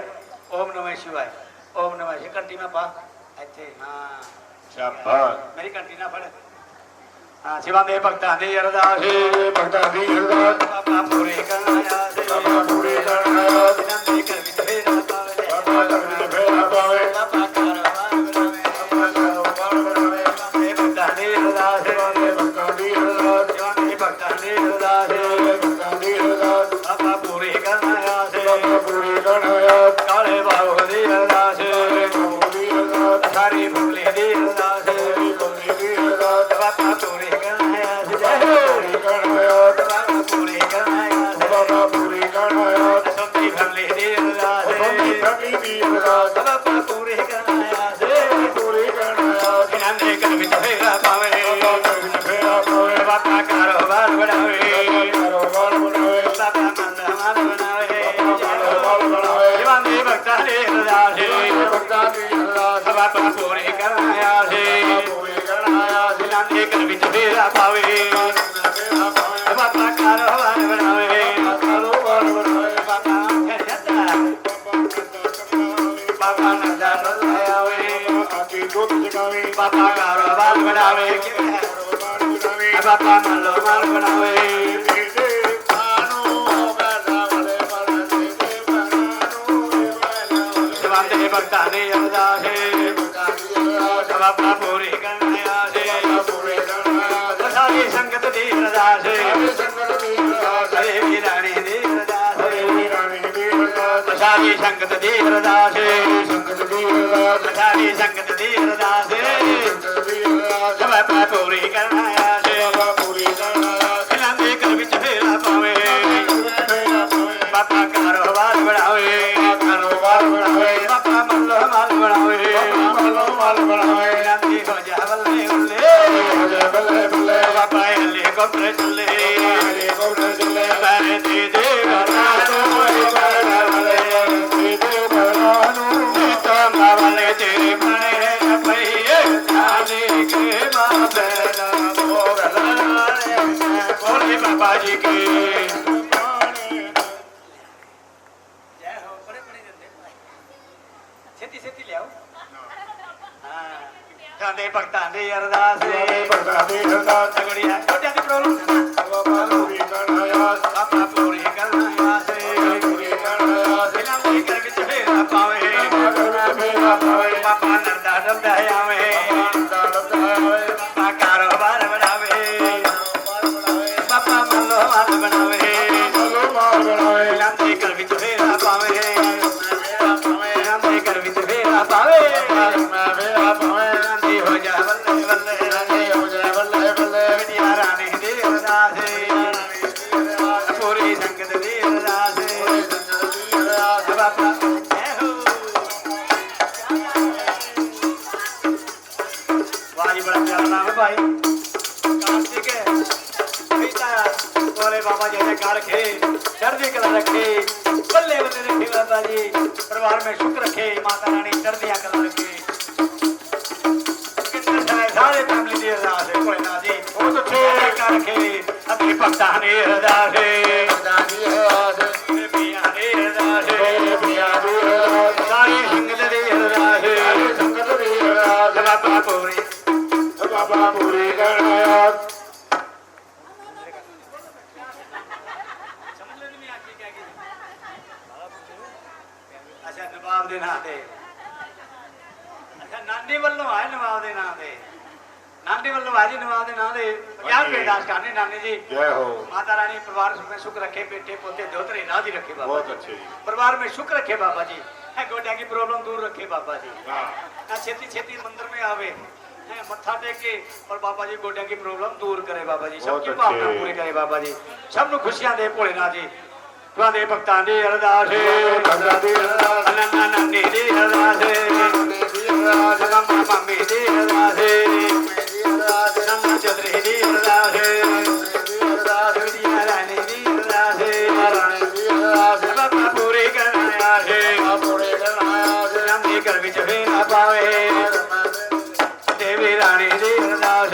ओम नमः शिवाय, ओम नमः शिवाय। कंटी में पा अच्छे, हाँ शाबाश, मेरी कंटी ना पड़े। हाँ शिवा दे भक्ता दे अरदास, भक्ता दी अरदास, बाबा पूरे करना आसे, बाबा पूरे करना आसे, विनती कर विच फेरा पावे, बाबा कर विच फेरा पावे, बाबा कारोबार बनावे, भक्ता दे अरदास, भक्ता दी अरदास, भक्ता दे अरदास, भक्ता दी अरदास, बाबा पूरे करना आसे, बाबा पूरे करना आसे, काले बाबू दी अरदास, बाबू दी अरदास, सारी बुगली दी अरदास, बंदी दी अरदास, बाबा पूरे करना आसे, पूरे करना आसे, बाबा पूरे करना आसे, बाबा पूरे करना आसे, ਦੇ ਭਗਤਾਂ ਦੀ ਅਰਦਾਸ ਭਗਤਾਂ ਦੀ ਅਰਦਾਸ ਬਾਬਾ ਪੂਰੀ ਕਰਨ ਆਇਆ ਸੀ ਪੂਰੀ ਕਰਨ ਆਇਆ ਸੀ ਇਹਨਾਂ ਦੇ ਘਰ ਵਿੱਚ ਫੇਰਾ ਪਾਵੇ ਮੇਰਾ ਭਾਵੇਂ ਬਾਬਾ ਕਾਰੋਬਾਰ ਬਣਾਵੇ ਕਾਰੋਬਾਰ ਬਣਾਏ ਬਾਬਾ ਖੜਿਆ ਬਾਬਾ ਨੰਦਾ ਆਇਆ ਵੇ ਆਕੀ ਦੁੱਧ ਜਗਾਵੇ ਬਾਬਾ ਕਾਰੋਬਾਰ ਬਣਾਵੇ ਕਾਰੋਬਾਰ ਬਣਾਵੇ ਬਾਬਾ ਮੱਲੋ ਮਾਲ ਬਣਾਵੇ ਤੇਰੇ ਪਾਣੋ ਬੈਠਾ ਵਾਲੇ ਵਾਲੇ ਤੇਰੇ ਪਾਣੋ ਜਵਾਨ ਦੇ ਭਗਤਾਂ ਦੀ ਅਰਦਾਸ ਭਗਤਾਂ ਦੀ ਅਰਦਾਸ ਬਾਬਾ ਪੂਰੀ ਕਰਨ ਆਇਆ ਸੀ ਪੂਰੇ ਕਰਨ ਆਇਆ ਸੀ ਸਾਰੀ ਸੰਗਤ ਦੀ ਅਰਦਾਸ ਸਾਰੇ ਸੰਗਤ ਦੀ ਅਰਦਾਸ ਹਰੇ ਵੀਰਾਣੀ ਦੀ ਅਰਦਾਸ ਰਾਣੀ ਦੀ ਅਰਦਾਸ ਸਾਰੀ ਸੰਗਤ ਦੀ ਅਰਦਾਸ ਸੰਗਤ ਦੀ ਅਰਦਾਸ ਸਾਰੀ ਸੰਗਤ ਦੀ ਅਰਦਾਸ ਸੰਗਤ ਦੀ ਅਰਦਾਸ ਬਾਬਾ ਪੂਰੀ ਕਰਨ ਆਇਆ ਸੀ ਬਾਬਾ ਪੂਰੀ ਕਰਨ ਆਇਆ ਸੀ ਇਹਨਾਂ ਦੇ ਘਰ ਵਿੱਚ ਫੇਰਾ ਪਾਵੇ ਮੇਰਾ ਭਾਵੇਂ ਬਾਬਾ ਕਾਰੋਬਾਰ ਬਣਾਵੇ ਕਾਰੋਬਾਰ ਬਣਾਵੇ ਬਾਬਾ ਮੱਲੋ ਮਾਲ ਬਣਾਵੇ ਮੱਲੋ ਮਾਲ ਬਣਾਵੇ ਇਹਨਾਂ ਦੀ ਹੋ ਜਾ ਬੱਲੇ ਬੱਲੇ ਬੱਲੇ ਬੱਲੇ ਬੱਲੇ ਬਾਬਾ ਹੈਲੀਕਾਪਟਰ ਚੱਲੇ ਹਰੇ ਕੋਲ ਚੱਲੇ ਸਾਰੇ ਦੇ ਦੇ ਬਾਬਾ ਨੂੰ ਵਾਲੇ ਤੇਰੇ ਬਣੇ ਪਈਏ ਖਾਲੀ ਕੇ ਮਾਪੇ ਨਾ ਬੋਲੇ ਬਾਬਾ ਜੀ ਕੀ ਜੈ ਹੋ ਬੜੇ ਬੜੇ ਦਿੰਦੇ ਛੇਤੀ ਛੇਤੀ ਲਿਆਓ ਹਾਂ ਜਾਂਦੇ ਭਗਤਾਂ ਦੀ ਅਰਦਾਸ ਭਗਤਾਂ ਦੀ ਅਰਦਾਸ ਤਗੜੀਆਂ ਛੋਟਿਆਂ ਦੀ ਪ੍ਰੋਬਲਮ ਬਾਬਾ ਪੂਰੀ ਕਰਨ ਆਇਆ ਸੀ ਬਾਬਾ ਪੂਰੀ ਕਰਨਾ ਆਸੇ ਪੂਰੀ ਕਰਨ ਆਇਆ ਸੀ ਇਹਨਾਂ ਦੇ ਘਰ ਵਿੱਚ ਫੇਰਾ ਪਾਵੇ ਮੇਰਾ ਭਾਵੇਂ ਬਾਬਾ ਨਰਦਾ ਡਰਦਾ ਆਵੇ ਦਾਨਤ ਹੋਏ ਬਾਬਾ ਕਾਰੋਬਾਰ ਬਣਾਵੇ ਬਾਬਾ ਮੱਲੋ ਮਾਲ ਬਣਾਵੇ ਮੱਲੋ ਮਾਲ ਬਣਾਏ ਇਹਨਾਂ ਦੇ ਘਰ ਵਿੱਚ ਫੇਰਾ ਪਾਵੇ ਇਹਨਾਂ ਦੇ ਘਰ ਵਿੱਚ ਫੇਰਾ ਪਾਵੇ ਮੈਂ ਮੇਰਾ ਭਾਵੇਂ ਇਹਨਾਂ ਦੀ ਹੋ ਜਾ ਬੱਲੇ ਬੱਲੇ ਰਾਣੀ ਹੋ ਜਾਏ ਬੱਲੇ ਬੱਲੇ ਵਿਦਿਆ ਰਾਣੀ ਦੀ ਅਰਦਾਸ ਪੂਰੀ ਸੰਗਤ ਦੀ ਅਰਦਾਸ ਸੰਗਤ ਦੀ ਅਰਦਾਸ ਬਾਬਾ ਜੈ ਹੋ ਵਾਜੀ ਬੜਾ ਪਿਆਰਾ ਨਾਮ ਹੈ ਭਾਈ ਕਾਂਤੀ ਕੇ ਪਿਤਾ ਬੋਲੇ ਬਾਬਾ ਜੀ ने कार रखे चढ़ती कला रखे बल्ले बल्ले रखे बाबा जी परिवार में सुख रखे माता रानी चढ़दियां कला रखे सारे फैमिली दी अरदास है कोई ना जी बहुत अच्छे कार रखे अपने भक्तां ने अरदास ਭਗਤਾਂ ਦੀ ਅਰਦਾਸ मियां ने अरदास ਪਿਆ ਦੀ ਅਰਦਾਸ सारी संगत दी अरदास ਸੰਗਤ ਦੀ ਅਰਦਾਸ बाबा पूरी ਬਾਬਾ ਪੂਰੀ ਕਰਨ ਆਇਆ ਅੱਛਾ ਨਵਾਬ ਦੇ ਨਾਂ ਤੇ ਅੱਛਾ ਨਾਨੀ ਵੱਲੋਂ ਆਏ ਨਵਾਬ ਦੇ ਨਾਂ ਤੇ ਨਾਨੀ ਵੱਲੋਂ ਆਏ ਜੀ ਨਵਾਬ ਦੇ ਨਾਂ ਦੇ ਪਿਆਰ ਬੇਦਾਸ ਕਰਨੇ ਨਾਨੀ ਜੀ ਜੈ ਹੋ माता रानी परिवार में सुख रखे बेटे पोते दोतरे राजी रखे बाबा बहुत जी। अच्छे जी। परिवार में सुख रखे बाबा जी है गोड्या की प्रॉब्लम दूर रखे बाबा जी हाँ ना छेती छेती मंदिर में आवे है मत्था टेक के और बाबा जी गोड्या की प्रॉब्लम दूर करे बाबा जी सबकी बहुत भावना अच्छे। पूरी करे बाबा जी सब नु खुशियां दे भोलेनाथ जी तुहाडे भक्तां दी अरदास ਭਗਤਾਂ ਦੀ ਅਰਦਾਸ अनन्ना नन्नी दी अरदास ਨਾਨੀ ਦੀ ਅਰਦਾਸ मामा मामी दी अरदास ਮੇਰੀ ਅਰਦਾਸ नन्ना चौधरी दी अरदास ਮੇਰੀ ਅਰਦਾਸ विद्या रानी दी अरदास ਰਾਣੀ ਦੀ ਅਰਦਾਸ बाबा पूरी करना आसे ਪੂਰੇ ਕਰਨ ਆਇਆ ਸੀ रानी घर विच फेरा पावे देवी रानी दी अरदास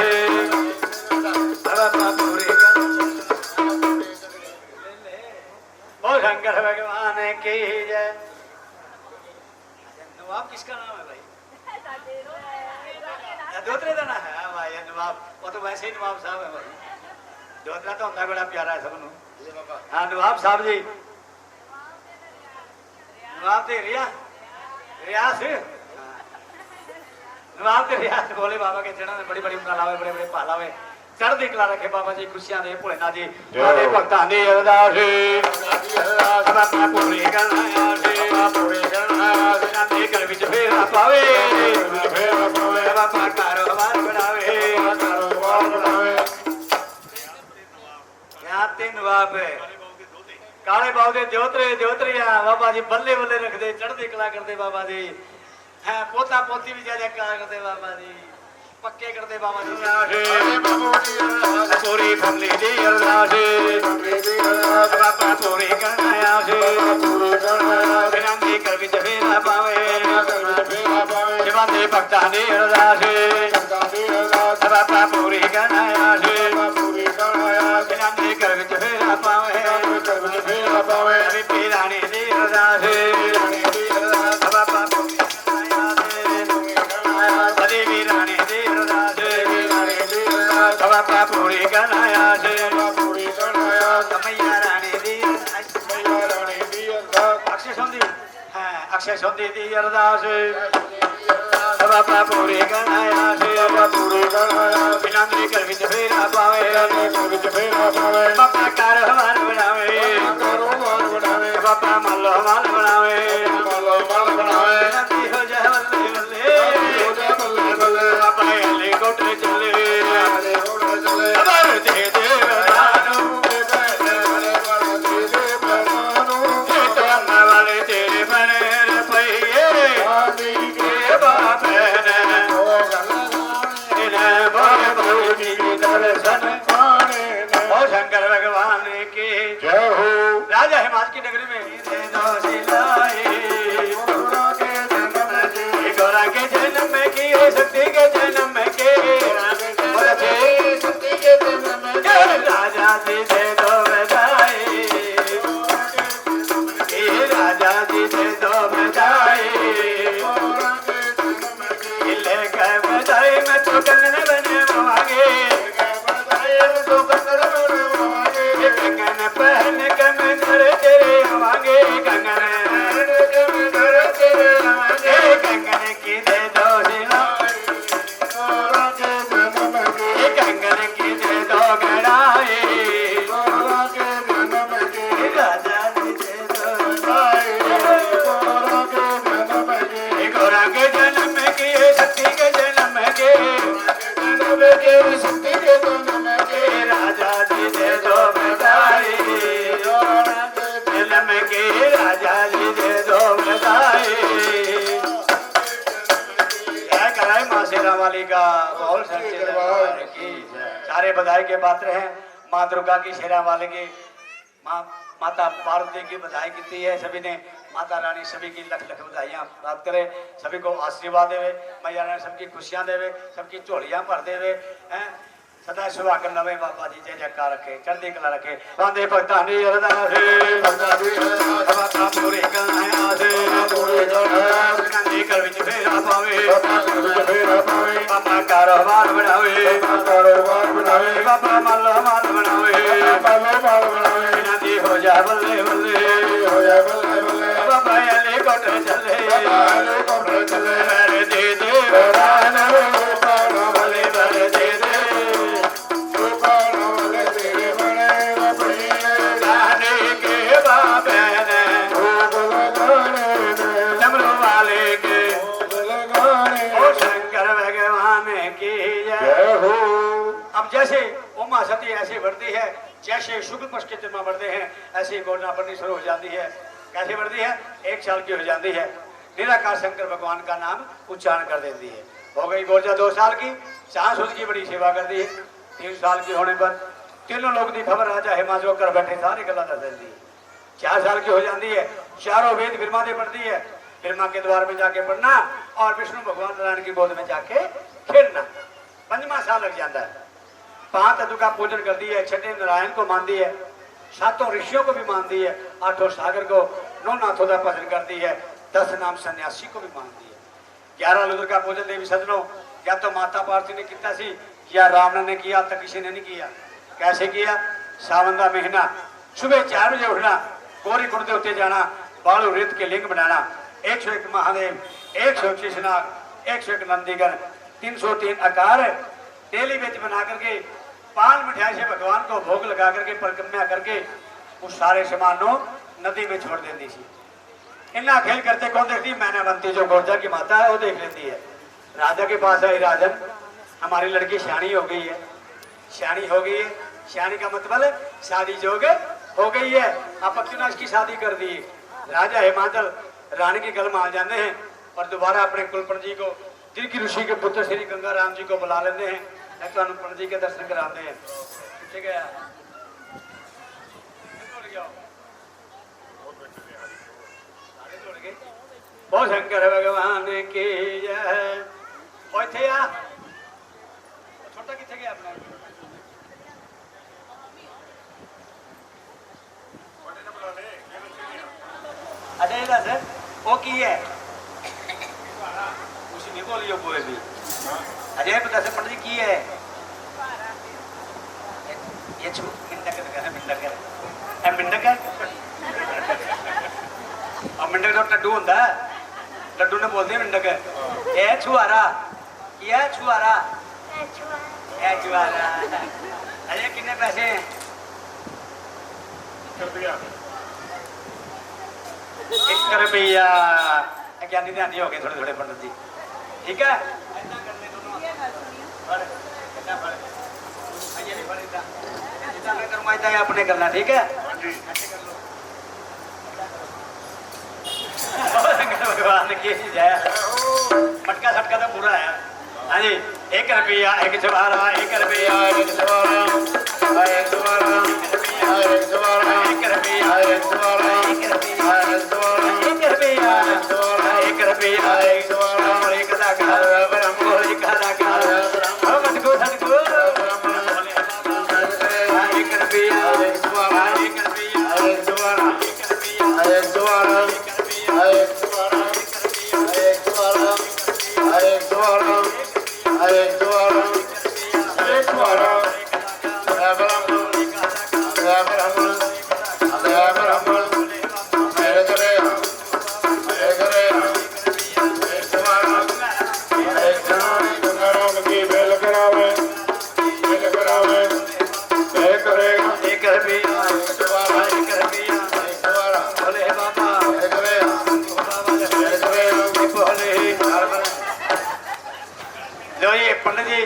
बाबा पूरी कर ओ शंकर भगवान की जय नवाब किसका नाम है भाई दोतरे का नाम है भाई नवाब वो तो वैसे ही नवाब साहब है भाई दोतरा तो होता बड़ा प्यारा है सबनों हाँ नवाब साहब जी नवाब ते रियास नवाब ते रियास बोले बाबा के चरणों में बड़ी बड़ी लावे बड़े बड़े पालावे चढ़दी कला रखे बाबा जी खुशियां दे भोलेनाथ जी सारे भक्तां दी अरदास बाबा पूरी करना आसे ਪੂਰੇ ਕਰਨ ਆਇਆ ਸੀ नांदे घर विच फेरा पावे ਫੇਰ ਪੂਰੇ बाबा कारोबार बढ़ावे ਕਾਰੋਬਾਰ ਬਣਾਵੇ यहाँ ते नवाब है काले बाबू दे जोतरिया बाबा जी बल्ले बल्ले रखदे चढ़दी कला करदे बाबा जी है पोता पोती भी ज्यादा कला करदे बाबा जी पक्के करदे बाबा जी ਬਾਬੂ ਦੀ ਅਰਦਾਸ पूरी फैमिली दी अरदास ਮੇਰੀ ਅਰਦਾਸ बाबा पूरी करना आसे ਪੂਰੇ ਕਰਨ ਆਇਆ ਸੀ बिना दी कर विच भक्तां दी अरदास ਸੰਤਾਂ ਦੀ ਅਰਦਾਸ बाबा पूरी करनाया से ਪੂਰੀ ਕਰਾਇਆ बिना दे कर विच फेरा पावे ਕਰ ਵਿੱਚ ਫੇਰਾ ਪਾਵੇ अभी पीरानी दी अरदास ਰਾਣੀ ਦੀ ਅਰਦਾਸ बाबा पूरी करनाया से अभी वीरानी दी अरदास ਰਾਣੀ ਦੀ ਅਰਦਾਸ बाबा पूरी करनाया से ਪੂਰੀ ਕਰਾਇਆ मैया रानी दी अरदास ਮਈਆ ਰਾਣੀ ਦੀ ਅਰਦਾਸ अक्षय सोंदी हाँ अक्षय सोंदी दी अरदास बाबा पूरी करनाया से ਪੂਰੀ ਕਰਾਇਆ बिना दे कर विच फेरा पावे ਕਰ ਵਿੱਚ ਫੇਰਾ ਪਾਵੇ बाबा कारोबार बनावे ਕਾਰੋਬਾਰ ਬਣਾਵੇ बाबा मालो माल बनावे ਮਾਲੋ ਮਾਲ ਬਣਾਵੇ नदी हो जाए बल्ले बल्ले ਹੋ ਜਾ ਬੱਲੇ ਬੱਲੇ बाबा अली कोटे चले ਆਲੇ ਹੋੜ ਚਲੇ खबर दे दे वरदानू ਤੇ ਬੈਠੇ ਬੜੇ ਬੜੇ ਦੇ ਬਰਾਨੂ करने वाले तेरे बने रुपये ਆਦੀ ਕੇ के बाबे ने ਹੋ ਗੱਲ ਗਾਣੇ इन्हें बोले भूजी दर्शन ਪਾਣੇ ਨੇ ओ शंकर भगवान की ਜੈ ਹੋ राजा हिमाचल की नगरी में दे दो सिलाई ਗੁरुਨਾ ਕੇ ਜਨਮ ਜੀ गौरा के जन्म में की शक्ति के जन्म में के बोले ਸਤੀ ਕੇ ਜਨਮ ਜੀ राजा जी दे दो बधाई राजा जी दे दो बधाई ਗੁरुਨਾ ਕੇ ਜਨਮ ਜੀ ले के बधाई में तो कंगन बने मांगे ਤੋ ਕੰਦਰ ਬਣੇ ਮਾਗੇ कंगन पहन के मैं घर तेरे मांगे कंगन ਕੇ ਮੇਰੇ ਤੇਰੇ ਆਗੇ कंगन की दे दो सिला ਗੁरुਨਾ ਕੇ ਜਨਮ ਜੀ कंगन की दे दो गड़ाई ਗੁरुਨਾ ਕੇ ਜਨਮ ਜੀ राजा जी दे दो ਆਏ ਗੁरुਨਾ ਕੇ ਜਨਮ ਜੀ गौरा के जन्म की शक्ति के जन्म के ਜਨਮ ਕੇ ਸਤੀ ਕੇ ਜਨਮ ਜੀ राजा जी दे दो बधाई ਗੁरुਨਾ ਕੇ जन्म के राजा जी दे दो बधाई क्या कराए माँ शेरा वाली का बोल सच्चे दरबार की जय। सारे बधाई के पात्र हैं माँ दुर्गा की शेरा वाले की माँ माता पार्वती की बधाई की है सभी ने माता रानी सभी की लख लख बधाइयाँ प्राप्त करे सभी को आशीर्वाद देवे मैया रानी सबकी खुशियाँ देवे सबकी झोलियाँ भर देवे हैं सदा सुहागन नवे बाबा जी जय जयकार रखे चढ़ती कला रखे बांधे भक्तां दी अरदास ਸੰਤਾਂ ਦੀ ਅਰਦਾਸ बाबा पूरे करना आस ਪੂਰੀ ਕਰਾਇਆ कांदी कर विच फेरा पावे ਬਾਬਾ ਕਰ ਵਿੱਚ ਫੇਰਾ ਪਾਵੇ बाबा कारोबार बढ़ावे ਕਾਰੋਬਾਰ ਬਣਾਵੇ बाबा मालो माल बनावे ਮਾਲੋ ਮਾਲ ਬਣਾਵੇ नदी हो जा बल्ले बल्ले ਹੋ ਜਾ ਬੱਲੇ ਬੱਲੇ बाबा अली कोट चले ਆਲੇ ਕੋਲ ਚਲੇ बर दे दे ਰਾਨ ਵੇ ਪਾਣਾ बल्ले बर दे दे ਪਾਣਾ ਵਾਲੇ ਤੇਰੇ ਬਣੇ ਆਪਣੀ गाने के बाबे ने ਲਗਾਣੇ ਨੇ डमरू वाले के ਲਗਾਣੇ ओ शंकर भगवान की जय ਜੈ ਹੋ अब जैसे उमा सती ऐसे बढ़ती है जैसे शुक्ल पक्ष के जन्म बढ़ते हैं ऐसे गोरना बढ़नी शुरू हो जाती है कैसे बढ़ती है 1 साल की हो जाती है निराकार शंकर भगवान का नाम उच्चारण कर देती है हो गई गोरजा 2 साल की 4 सूद की बड़ी सेवा करती है 3 साल की होने पर तीनों लोग की खबर राजा हिमाचल कर बैठे सारी गला दस देती है 4 साल की हो जाती है चारों वेद ब्रह्मा ने पढ़ती है ब्रह्मा के द्वार में जाके पढ़ना और विष्णु भगवान नारायण की गोद में जाके खेलना 5वां साल लग जाता है 5 तत्व का पूजन करती है 6 नारायण को मानती है 7 ऋषियों को भी मानती है 8 सागर को 9 नाथों का भजन करती है 10 नाम सन्यासी को भी मानती है 11 रुद्र का पूजन देवी सजनों या तो माता पार्वती ने किया सी या रावण ने किया तो किसी ने नहीं किया कैसे किया सावन का महीना सुबह 4 बजे उठना कोरी कुंड उत्ते जाना बालू रेत के लिंग बनाना 101 महादेव 125 नाग 101 नंदीगण 303 आकार डेली बेच बना करके पान मिठाई से भगवान को भोग लगा करके परिक्रमा करके उस सारे सामान को नदी में छोड़ देती थी इन्ना खेल करते कौन देखती मैंने बनती जो गोरजा की माता है वो देख लेती है राजा के पास आई राजन हमारी लड़की सियाणी हो गई है सियाणी हो गई है सियाणी का मतलब शादी जोग हो गई है आप क्यों इसकी शादी कर दी राजा हिमाचल रानी के गल मान जाते हैं और दोबारा अपने कुलपन जी को तिरकी ऋषि के पुत्र श्री गंगाराम जी को बुला लेते हैं तो अनुपन जी के दर्शन कराते हैं ठीक है बहुत शंकर भगवान की जय ਉਹ ਇੱਥੇ ਆ ਛੋਟਾ ਕਿੱਥੇ ਗਿਆ ਆਪਣਾ अच्छा ये दस वो की है कुछ नहीं बोलियो कोई भी अजय पता से पंडित जी की है ये मिंडक है मिंडक है और मिंडक तो टड्डू होता है टड्डू ने बोलते हैं मिंडक है छुआरा ये छुआरा छुआरा अजय कितने पैसे हैं एक रुपया ज्ञानी ध्यानी हो गए थोड़े थोड़े पंडित जी ठीक है अपने करना ठीक है भगवान की जय मटका सटका तो पूरा है हाँ जी 1 रुपया 1 छुआरा 1 रुपया 1 छुआरा 1 छुआरा 1 छुआरा 1 रुपया 1 छुआरा 1 रुपया 1 छुआरा 1 रुपया 1 छुआरा 1 रुपया 1 छुआरा 1 दागा ब्रह्मो 1 दागा सटको सटको 1 रुपया 1 छुआरा 1 रुपया 1 छुआरा 1 रुपया 1 छुआरा 1 छुआरा 1 छुआरा 1 छुआरा 1 छुआरा 1 छुआरा पंडित जी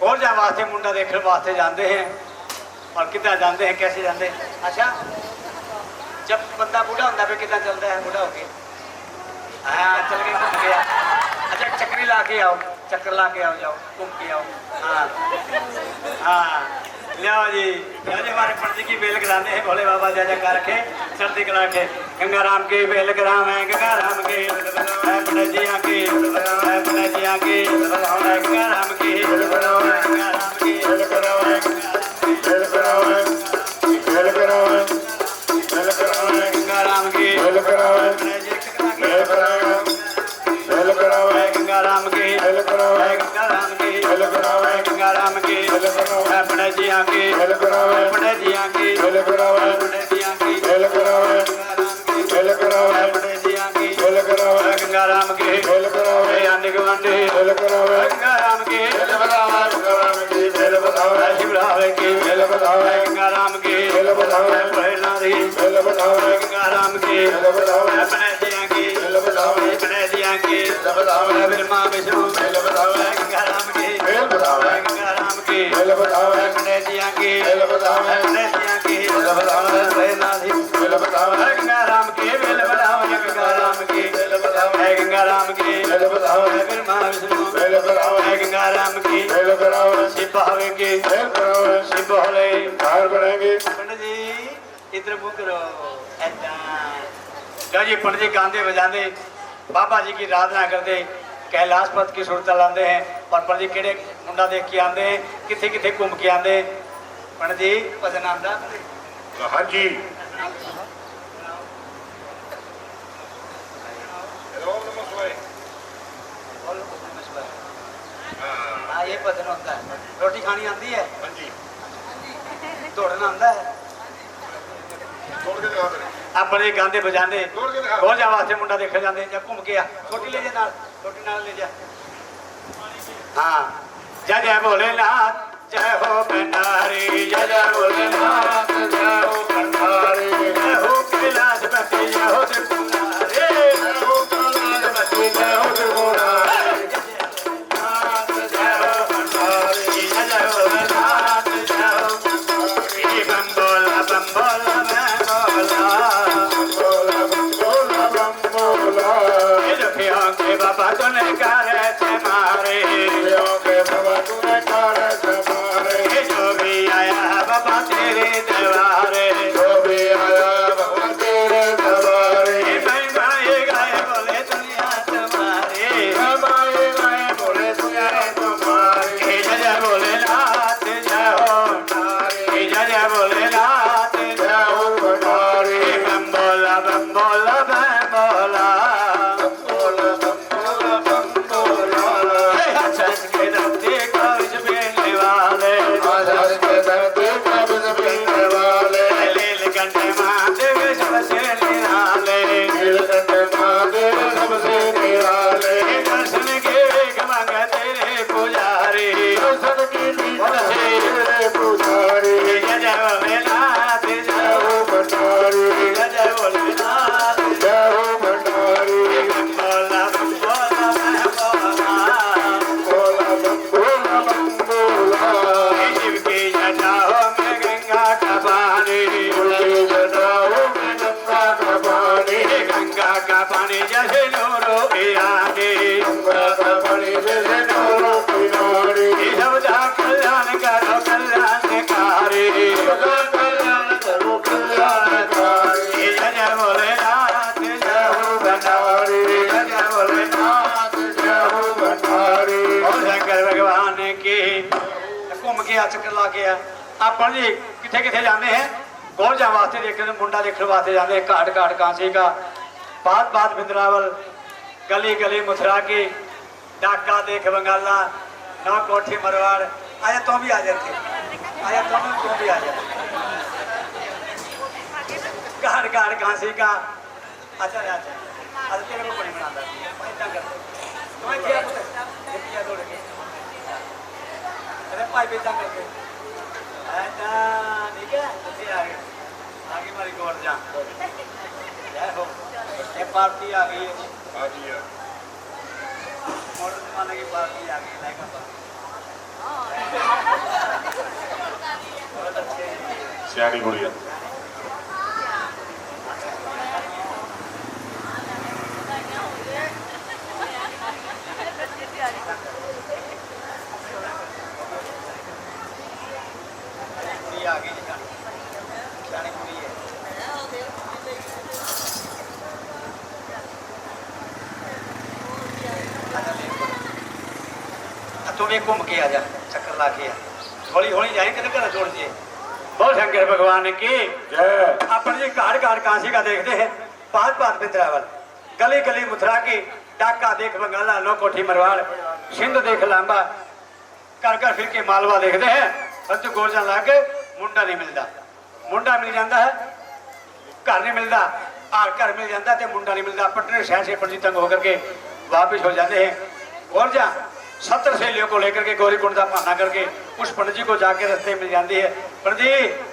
और जा वास्ते मुंडा देखने वास्ते जाते हैं और कितना जाते हैं कैसे जाते हैं अच्छा जब बंदा बूढ़ा होता है कितना चलता है बूढ़ा होके हाँ चल के घूम के अच्छा चक्री ला के आओ चक्कर ला के आओ जाओ घूम के आओ हाँ हाँ लियाओ जी हमारे पंडित जी की बेल कराने हैं भोले बाबा जय जयकार रखे सर्दी करा के गंगा राम के बेल कराम है गंगा राम के पंडित जी आके पंडित जी आके गंगा राम के गंगा राम के बेल कराओ बेल कराओ बेल कराओ बेल कराओ गंगा राम के बेल कराओ बेल कराओ बेल कराओ गंगा राम के बेल कराओ गंगा राम के बेल कराओ गंगा राम के बेल कराओ पंडित जी आके बेल कराओ पंडित जी आके बेल कराओ पंडित जी आके बेल कराओ बेल कराओ पंडित जी आके बेल कराओ गंगा राम के बेल कराओ आने गवांडे बेल कराओ गंगा राम के बेल बताओ गंगा राम के बेल बताओ शिवराव के बेल बताओ गंगा राम के बेल बताओ भैरनाथ बेल बताओ गंगा राम के बेल बताओ पंडित जी आके बेल बताओ पंडित जी आके बेल बताओ ब्रह्मा विष्णु बेल बताओ गंगा राम के बेल बताओ गंगा राम के बेल बताओ पंडित जी आके बेल बताओ पंडित जी आके बेल बताओ भैरनाथ बेल बताओ गंगा राम के बेल बताओ गंगा राम के बेल बताओ गंगा राम के बेल बताओ ब्रह्मा विष्णु बेल बताओ गंगा राम के बेल बताओ शिव भावे के बेल बताओ शिव भोले बाहर बढ़ेंगे पंडित जी इधर मुख करो ऐसा जी पंडित जी गांधे बजाते बाबा जी की आराधना करते कैलाश पथ की सुरत लाते हैं और पंडित जी केड़े मुंडा देख के आते हैं किथे किथे घूम के आते पंडित जी भजन आता हाँ जी हाँ ये भजन होता है रोटी खानी आती है हाँ जी दौड़ना आता है छोड़ के दिखा दे अपने गांधे बजाते दौड़ के दिखा बहुत जा वास्ते मुंडा देखने जाते जब घूम के आ छोटी ले जा नाल छोटी नाल ले जा हाँ जय जय भोलेनाथ जय हो भंडारी जय जय भोलेनाथ जय हो भंडारी जय हो कैलाशपति जय हो त्रिपुरारी जय हो कैलाशपति जय हो त्रिपुरारी जय हो भंडारी जय जय भोलेनाथ जय हो बम बोला मैं बोला दुखियों के बाबा तूने करे थे मारे जो भी आया बाबा तेरे दरबारे मैं मैं बोला हंस के धरती कब्ज मिलने वाले लीलकंठ महादेव सबसे निराले दर्शन के गमंग तेरे पुजारी जय भोलेनाथ जय भोलेनाथ बोला बोला मैं बोला शिव की जटाओं में गंगा का पानी गंगा का पानी जैसे नूरों की आंखें सबदा कल्याण करो कल्याणकारी जय भोलेनाथ जय भोलेनाथ और शंकर भगवान की घूम गया चक्कर ला गया अपन जी किथे किथे जाने हैं कौन जा वास्ते देखने मुंडा देखने वास्ते जाने घाट घाट कांसी का बात बात बिंद्रावल गली गली मथुरा की डाका देख बंगाला नौ कोठी मरवाड़ आया तो भी आ जाते आया तो भी आ जाते घाट घाट कांसी का अच्छा अच्छा आज तेरे को बड़ी बनाता इतना करते तुम्हें किया थोड़े अरे पाई बेचा करके ठीक है आगे आगे हमारी गौर जा हो ये पार्टी आ गई है मॉडर्न जमाने की पार्टी आ गई लाइक बहुत अच्छे सियानी गुड़िया आ गई सियानी कुड़ी है तुम एक घूम के आ जा चक्कर ला के हौली हौली जाए किधर घर छोड़ दिए बहुत शंकर भगवान की अपन जी घाट घाट कांसी का देखते हैं बात बात बिंद्रावल गली गली मथुरा की डाका देख बंगाला नो कोठी मरवाड़ सिंध देख लांबा कर कर फिर के मालवा देखते हैं परंतु गोरजा ला के मुंडा नहीं मिलता मुंडा मिल जाता है घर नहीं मिलता और घर मिल जाता है मुंडा नहीं मिलता पटने शहर से पंडित तंग होकर के वापिस हो जाते हैं गोरजा 70 सहेलियों को लेकर के गौरी कुंड का बहाना करके उस पंडित जी को जाके रास्ते मिल जाती है पंडित जी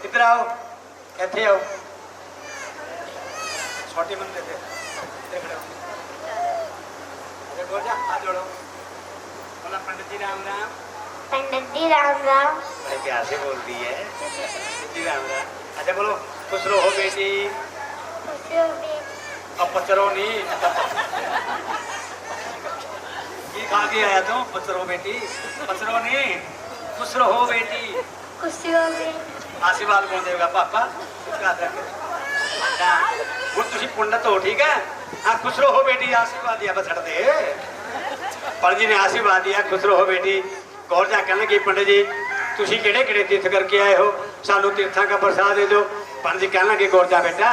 इधर आओ इतने आओ छोटी मन देते गोरजा हाथ जोड़ो बोला पंडित जी राम राम पंडित जी राम राम बड़े प्यार से बोलती है पंडित जी राम राम अच्छा बोलो खुश रहो बेटी अब पचरो नहीं ये खा के आया तुम पचरो बेटी पचरो नहीं खुश रहो बेटी खुशी हो गई आशीर्वाद कौन देगा पापा वो तुझी पुण्य तो ठीक है हाँ खुश रहो बेटी आशीर्वाद दिया बस छड़ दे पंडित जी ने आशीर्वाद दिया खुश रहो बेटी गौर जा कहने की पंडित जी तुझी केड़े केड़े तीर्थ करके आए हो सानू तीर्थों का प्रसाद दे दो पंडित जी कहना कि गौर जा बेटा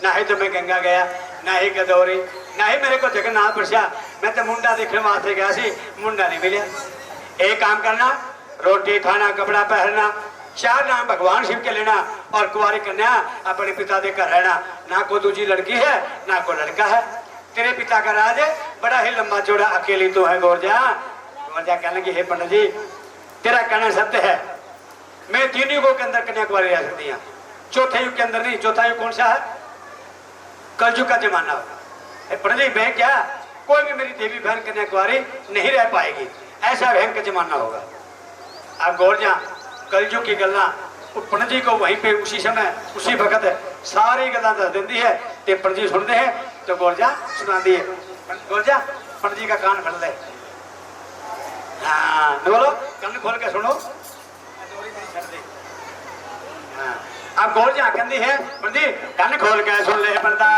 ना ही तो मैं गंगा गया ना ही गदौरी ना ही मेरे को जगन्नाथ परसा मैं तो मुंडा देखने वास्ते गया सी मुंडा नहीं मिला एक काम करना रोटी खाना कपड़ा पहनना 4 नाम भगवान शिव के लेना और कुंवारी कन्या अपने पिता दे घर रहना ना कोई दूसरी लड़की है ना कोई लड़का है तेरे पिता का राज बड़ा ही लंबा चौड़ा अकेली तो है गोरजा गोरजा कहने की हे पंडित जी तेरा कहना सत्य है मैं 3 युगों के अंदर कन्या कुंवारी रह सकती हूँ चौथे युग के अंदर नहीं चौथा युग कौन सा है कलयुग का जमाना होगा पंडित जी मैं क्या कोई भी मेरी देवी बहन कन्या कुंवारी नहीं रह पाएगी ऐसा भयंकर जमाना होगा आप गौर जा कलयुग की गल्ला पंडित जी को वहीं पे उसी समय उसी वक्त सारी गल्ला दस दी है ते पंडित जी सुनते हैं तो गौरजा सुना दिए गौरजा पंडित जी का कान फड़ ले हाँ बोलो कान खोल के सुनो हाँ आप गौरजा कहती है पंडित जी कान खोल के सुन ले पंडा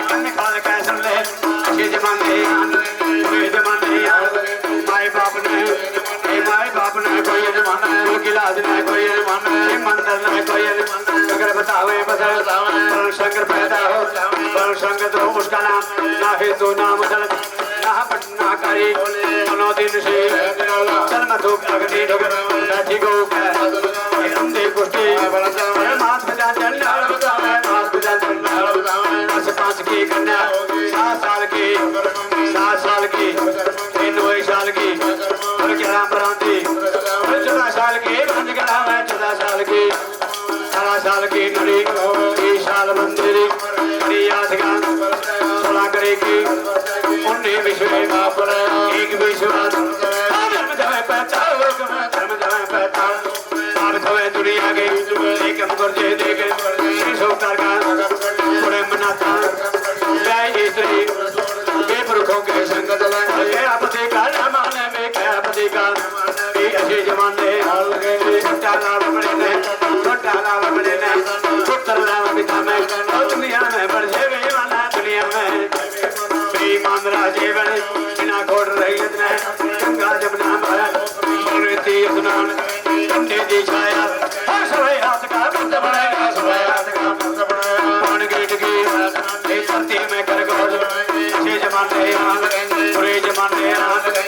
कान खोल के सुन ले अच्छे जमाने माए बाप ने कोई जमाना है गिलास ने कोई जमाना है मंदिर ने कोई जमाना है बतावे बदल वरुण शंकर पैदा हो वरुण शंकर तो उसका नाम ना हेतु ना मसल ना पटना करी दोनों दिन से जन्म धूप अग्नि ढुक बैठी गो अंधे कुश्ती मात पिता जन्नाल बतावे मात पिता जन्नाल बतावे 10 की कन्या 7 साल की 3 साल की और 11 बराती 14 साल की 14 साल की 18 साल की नरी 20 साल मंदिरी नरी यादगार 16 करेगी 19 विश्व एक विश्व धर्म जमे पहचान दुनिया के एक मुखर्जी देखे सोकार का बड़े मनाता स्त्री बेपुरखों के संगत पति का जमाने में क्या पति का ऐसे जमाने छोटा लाभ बड़े ने पुत्र लाभ पिता में दुनिया में बढ़े वाला दुनिया में बेईमान राजे बने बिना खोड़ रही गंगा जमुना स्नान कंधे दी छाया सवाई हाथ का बंद बनेगा सवाई हाथ का बंद बनेगा पान गेट की धरती में कर अच्छे जमाने बुरे जमाने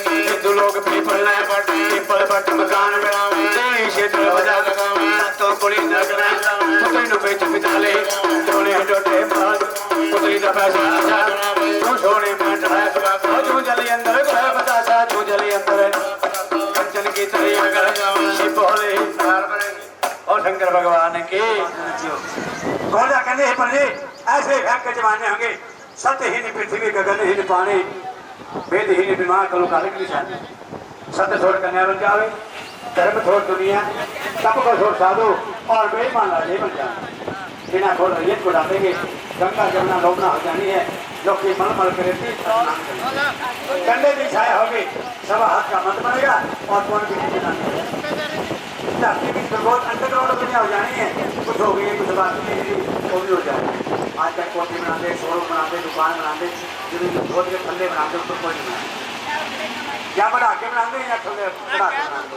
हिंदू लोग पीपल बट मकान क्षेत्र बजा तो बड़ी नगरा पुतली नु बेच बिताले सोने डोटे बाल पुतली का पैसा तू सोने में तू जली अंदर बतासा तू जली अंदर कंचन की तरह अगर बोले और शंकर भगवान के गोदा कहते हैं पर ऐसे भयंकर जमाने होंगे सत्यहीन पृथ्वी गगनहीन पानी वेदहीन बीमार कलो कालिक निशान सत्य छोड़ कन्या बन जावे धर्म छोड़ दुनिया तप को छोड़ साधु और बेईमान राजे बन जाए बिना छोड़ रैयत को डालेंगे गंगा जमुना लोमना हो जानी है जो कि मल करे कंधे की छाया होगी सब हाथ का मत बनेगा और कौन भी बहुत अंडरग्राउंड दुनिया हो जानी है कुछ हो गई कुछ बात नहीं वो भी हो जाए आज तक कोठी बनाते शोरूम बनाते दुकान बनाते बहुत के थल्ले बनाते उसको कोई नहीं बनाते क्या बढ़ा के बनाते हैं या थल्ले बढ़ा के बनाते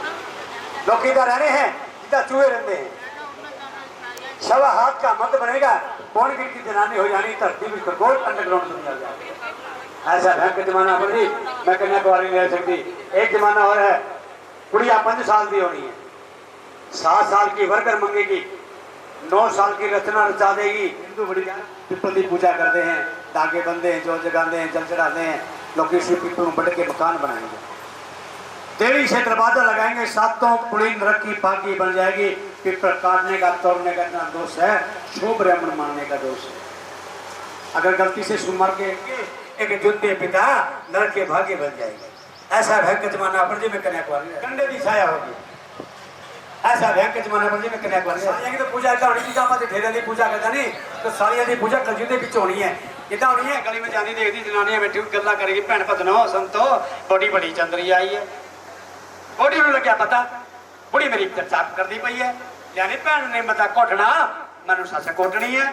लोग इधर रहने हैं इधर चूहे रहते हैं सवा हाथ का मत बनेगा कौन की जनानी हो जानी धरती में बहुत अंडरग्राउंड दुनिया हो जाती ऐसा भयंकर जमाना पर जी मैं कन्याकुमारी नहीं रह सकती एक जमाना और है कुड़िया 5 साल की होनी है 7 साल की वर्कर मंगेगी 9 साल की रचना रचा देगी हिंदू बड़ी पीपल की पूजा करते हैं धागे बंधे हैं जो जगाते हैं जल चढ़ाते हैं लोग इसी पीपल में बढ़ के मकान बनाएंगे देवी से दरवाजा लगाएंगे 7 पुड़ी नरक की पाकी बन जाएगी पीपल काटने का तोड़ने का इतना दोष है शुभ ब्राह्मण मानने का दोष है अगर गलती से सुमर के एक जुद्ध पिता नरक के भाग्य बन जाएंगे ऐसा भयंकर जमाना पर जी में कन्याकुमारी कंधे की छाया होगी ऐसा भयंकर जमाना पर जी में कन्याकुमारी सालियां की तो पूजा इतना होनी चाहिए ढेर की पूजा करता नहीं तो सालियां की पूजा कलयुग के पिछे होनी है इतना होनी है गली में जानी देखती जनानियां बैठी गल्ला करेगी भैन भदनो संतो बड़ी बड़ी चंद्री आई है बड़ी नूं लग्या पता बुढ़ी मेरी चर्चा करती पई है यानी भैन ने मता घोटना मैनू सस कोटनी है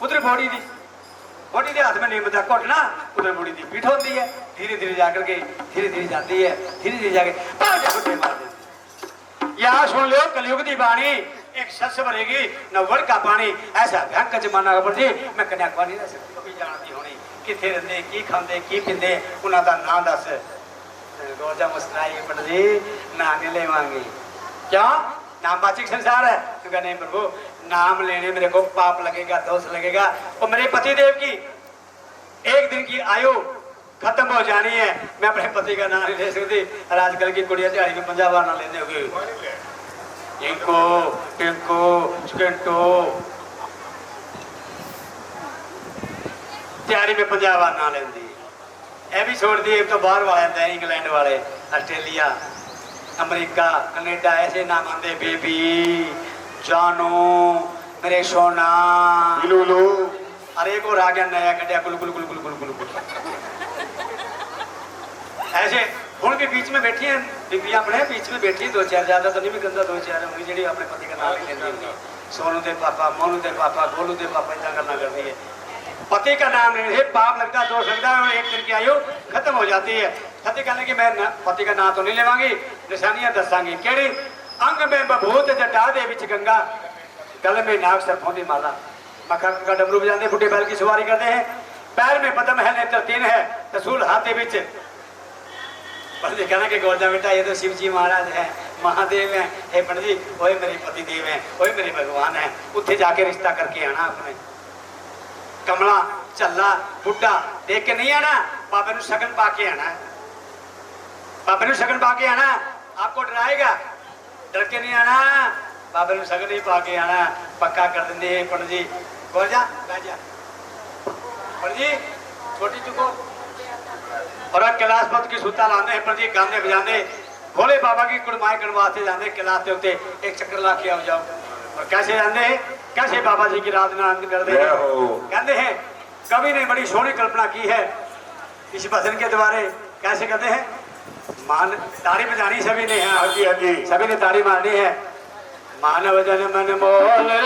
उधर बॉडी दी बॉडी के हाथ में नियमता घोटना उधर बॉडी की पीठ होती है धीरे धीरे जाकर के धीरे धीरे जाती है धीरे धीरे जाके मार देती यहाँ सुन लो कलयुग की बाणी एक सस भरेगी न वड़ का पानी ऐसा भयंकर जमाना पर जी मैं कन्याकुमारी नहीं रह सकती कभी जानती होनी कितने रहते की खाते की पीते उन्होंने का नाम दस रोजा मुस्कुराई पंडित जी ना नहीं लेवांगी क्यों नाम वाचिक संसार है तो कहने नहीं प्रभु नाम लेने मेरे को पाप लगेगा दोष लगेगा और मेरे पति देव की एक दिन की आयु खत्म हो जानी है मैं अपने पति का नाम नहीं ले सकती और आजकल की कुड़िया दिहाड़ी में 50 बार ना लेने होगी इनको टिंको स्किंटो दिहाड़ी में 50 बार ना लेंदी ये भी छोड़ दी तो बाहर वाले इंग्लैंड वाले ऑस्ट्रेलिया अमेरिका कनेडा ऐसे नाम आते बेबी जानो मेरे सोना लूलू अरे एक और आ गया नया कटिया गुल गुल गुल गुल गुल गुल गुल ऐसे हूँ के बीच में बैठी हैं बीबियां अपने बीच में बैठी 2-4 ज्यादा तो नहीं भी गंदा 2-4 होंगी जी अपने पति का नाम लेती होंगी सोनू दे पापा मोनू दे पापा गोलू दे पापा इतना करना करती है पति का नाम लेने से पाप लगता दोष लगता है एक दिन की आयु खत्म हो जाती है सत्य कहने की मैं पति का नाम तो नहीं लेवांगी निशानियां दसांगी केड़ी अंग में बभूत जटा दे विच गंगा गले में नाग सरफों की माला, मक्खा का डमरू बजाते, बुढ़े बैल की सवारी करते हैं, पैर में पदम है, नेत्र तीन है, रसूल हाथे बिच। पंडित जी कहना कि गोरजा बेटा ये तो शिव जी महाराज है, महादेव है। हे पंडित जी वही मेरे पति देव है, वही मेरे भगवान है। उत्थे जाके रिश्ता करके आना अपने। कमला झल्ला बुढ़ा देख के नहीं आना, बाबे नूं शगन पा के आना, बाबे नूं शगन पा के आना। आपको डराएगा, डर के नहीं आना, बाबे नूं शगन ही पा के आना। पक्का कर देंगे पंडित जी। गोरजा बैठ जा पंडित जी, छोटी चुको और कैलाश पद की सूता लाने हैं पंडित जी, गाने बजाने भोले बाबा की कुड़माई गणवाते जाने कैलाश के उत्ते एक चक्कर ला के आ जाओ। और कैसे जाते हैं, कैसे बाबा जी की आराधना करते हैं। कहते हैं कवि ने बड़ी सोहनी कल्पना की है इस भजन के द्वारे। कैसे कहते हैं, मान ताड़ी बजानी सभी ने, हाँ जी सभी ने ताड़ी मारनी है। मानव जन मन मोल रे,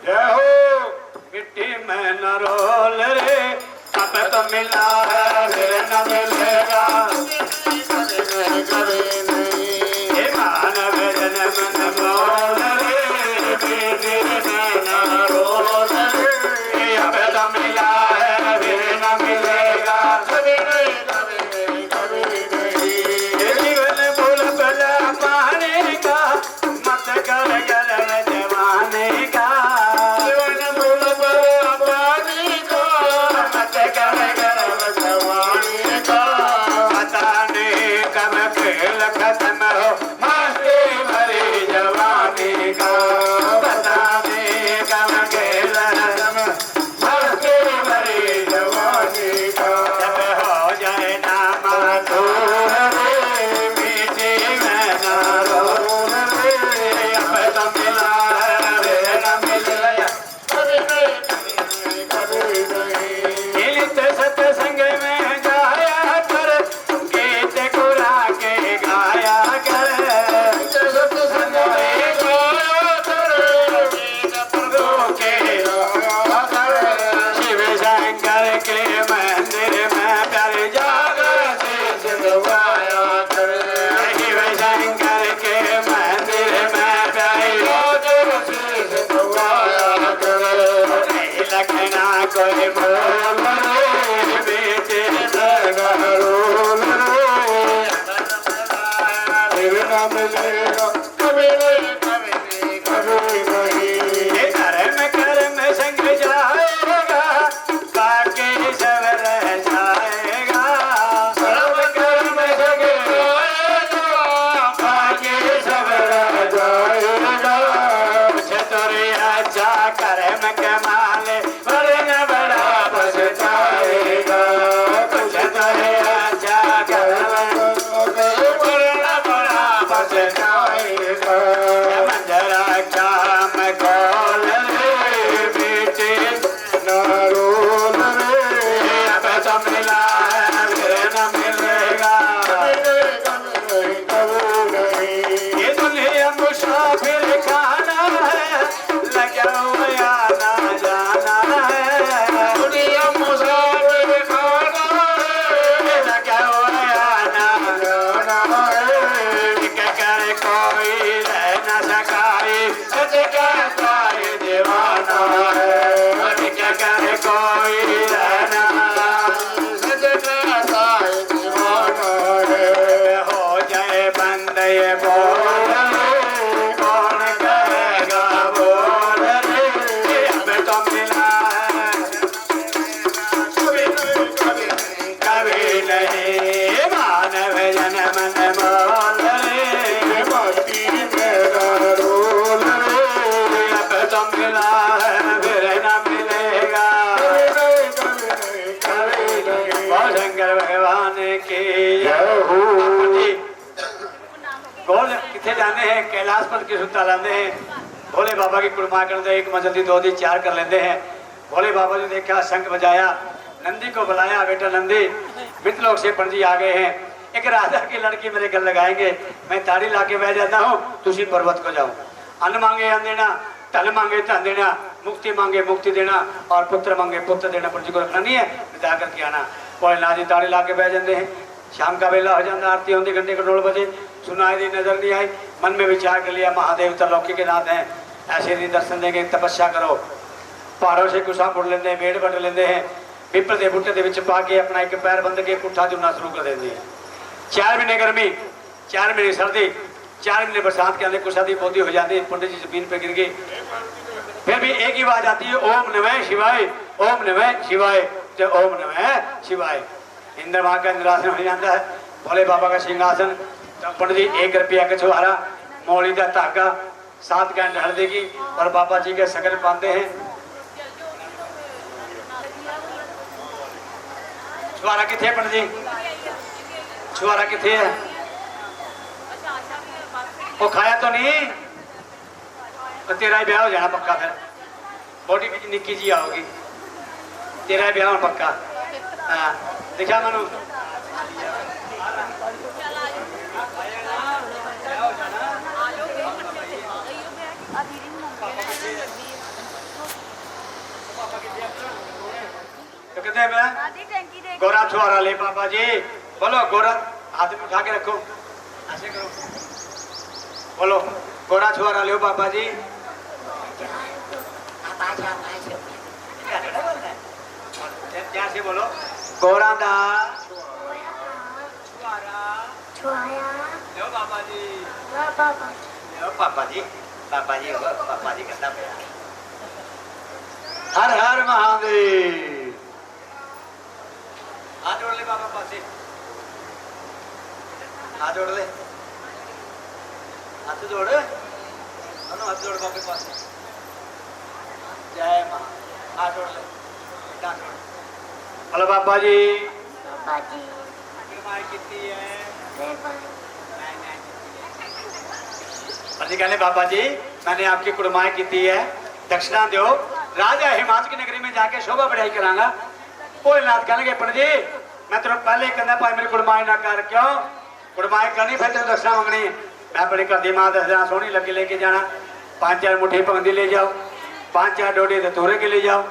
जय हो मिट्टी में न रोल रे, अब तो मिला है फिर न मिलेगा, हे मानव जन मन मोल रे, मिट्टी में न रोल रे, अब तो मिला है फिर न मिलेगा। जीवन फूल बला पाने का, मत कर गल जवाने का, जीवन फूल बला पाने का, मत कर गल जवाने का। पता नहीं कब खेल खत्म हो, मस्ती भरी जवानी का, पता नहीं कब खेल खत्म, मस्ती भरी जवानी का। जब हो जाए ना माधुर रे, मीठी में ना रोल रे, अब तो मिला है रे न मिलेगा। गीत सत्संग में गाया कर, गीत गुरा के गाया कर, सत्संग में गाया कर, गीत प्रभु के गाया कर। शिव शंकर के मंदिर में कर जागर शीश नवाया कर, शिव शंकर के मंदिर में कर जागर शीश नवाया कर। नहीं लगना कोई बोल रे, बेटे लगा रोल रे, फिर न मिलेगा कभी नहीं, कभी नहीं, कभी नहीं। ये कर्म कर्म संग जाएगा, बाकी सब रह जाएगा। कर्म कर्म संग जाएगा, बाकी सब रह जाएगा। कुछ तो रे अच्छा कर्म कमाले, वरना बड़ा पछताएगा। कुछ तो रे अच्छा कर्म वरना बड़ा पछताएगा। मंजरा काम खोल रे, बेटे न रोल रे, अब तो मिला है फिर न मिलेगा। ये दुनिया मुसाफिर खाना है, लगा हुआ आना जाना है। दुनिया मुसाफिर खाना है, लगा हुआ आना जाना है। टिक कर कोई रह न सकाए, सच कहता है दीवाना है। टिक कर कोई रह न, सच कहता है दीवाना है। हो जाए बंद ये बोल रे, कौन करेगा बोल रे, अब तो मिला है कभी नहीं। मानव जन मन मोल रे, मस्ती में न रोल रे, अब तो मिला है फिर न मिलेगा। बहुत शंकर भगवान की जय हो। गोल किथे जाने हैं, कैलाश पद की सुता लाते हैं, भोले बाबा की कुड़मा करते, एक मंजिल दी दो दी चार कर लेते हैं। भोले बाबा ने देखा, शंख बजाया, नंदी को बुलाया, बेटा नंदी मित्रलोक से पंडित जी आ गए हैं, एक राजा की लड़की मेरे घर लगाएंगे, मैं ताड़ी ला के बह जाता हूँ, तुसी पर्वत को जाओ। अन्न मांगे अन्न देना, धन मांगे धन देना, मुक्ति मांगे मुक्ति देना, और पुत्र मांगे पुत्र देना। पंडित जी को रखना नहीं है, बिता करके आना। भोलेनाथ जी ताड़ी ला के बह जाते हैं। शाम का वेला हो जाता, आरती होती घंटे 9 बजे, सुनाई दी नजर नहीं आई। मन में विचार कर लिया महादेव त्रिलोकी के नाथ हैं, ऐसे नहीं दर्शन देंगे। तपस्या करो, पहाड़ों से कुछा मुड़ लेंगे, मेड़ बट लेंगे हैं, पिपल के बूटे के पा के अपना एक पैर बंद के पुट्ठा चुनना शुरू कर देंगे हैं। 4 महीने गर्मी, 4 महीने सर्दी, 4 महीने बरसात के आने कुछ आदि पौधी हो जाती है। पंडित जी जमीन पे गिर गई, फिर भी एक ही आवाज आती है, ओम नमः शिवाय, ओम नमः शिवाय, जो ओम नमः शिवाय। इंद्र वहां का इंद्रासन हो जाता है, भोले बाबा का सिंहासन। पंडित जी 1 रुपया का छुहारा, मौली का धागा, 7 घंटे हर देगी और बाबा जी के शकल पाते हैं। छुहारा किथे पंडित जी, छुहारा किथे है? वो खाया तो नहीं? तो तेरा ही ब्याह हो जाना पक्का, फिर बॉडी भी निक्की जी आओगी, तेरा ही ब्याह होना पक्का। हाँ देखा मनु, तो कहते हैं मैं गोरा छुआरा ले बाबा जी, बोलो गोरा, हाथ में उठा के रखो, ऐसे करो, बोलो गोरा छुआरा ले बाबा जी। क्या से बोलो, गोरा दा छुआरा लो बाबा जी, लो पापा जी, पापा जी, पापा जी कहता है। हर हर महादेव, हाथ जोड़ ले बाबा पासे, हाथ जोड़ ले, हाथ जोड़, हाथ जोड़ बाबा पासे, जय मां, हाथ जोड़ ले, हाथ जोड़। हेलो बाबा जी, बाबा जी कृपा कितनी है? कहने बाबा जी मैंने आपकी कुड़माई की है, दक्षिणा दो, राजा हिमाचल की नगरी में जाके शोभा बढ़ाई करांगा। भोलेनाथ कहने पंडित जी मैं तेरे पहले कहना भाई मेरी कुड़माई ना कर, क्यों कुड़माई करनी फिर तेरे दक्षिणा मंगनी। मैं बड़ी घर की मां दसना सोहनी लगे लेके जाना, 5-4 मुट्ठी पंगदी ले जाओ, 5-4 डोडे धतूरे के ले जाओ,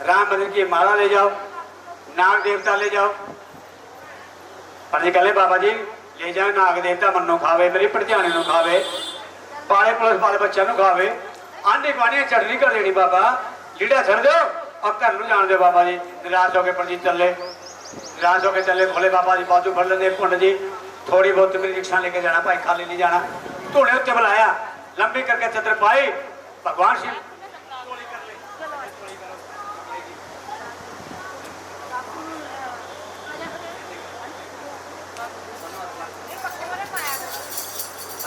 राम मंदिर की माला ले जाओ, नाग देवता ले जाओ। पंडित कहले बाबा जी ले जाओ, नाग देवता मनो खावे, मेरी भरजानी नु खावे, पाले पुलिस वाले बच्चों खावे, आंढी गुआढ़ी चटनी कर देनी बाबा, लीड़ा छड़ दो और घर में जान दो बाबा जी। निराश होकर पंडित चले, निराश होकर चले, भोले बाबा जी बाजू फड़ लेंगे, पंडित जी थोड़ी बहुत मेरी रिक्शा लेके जाना भाई, खाली नहीं जाना। धूड़े उत्ते बुलाया, लंबी करके चतर पाई, भगवान शिव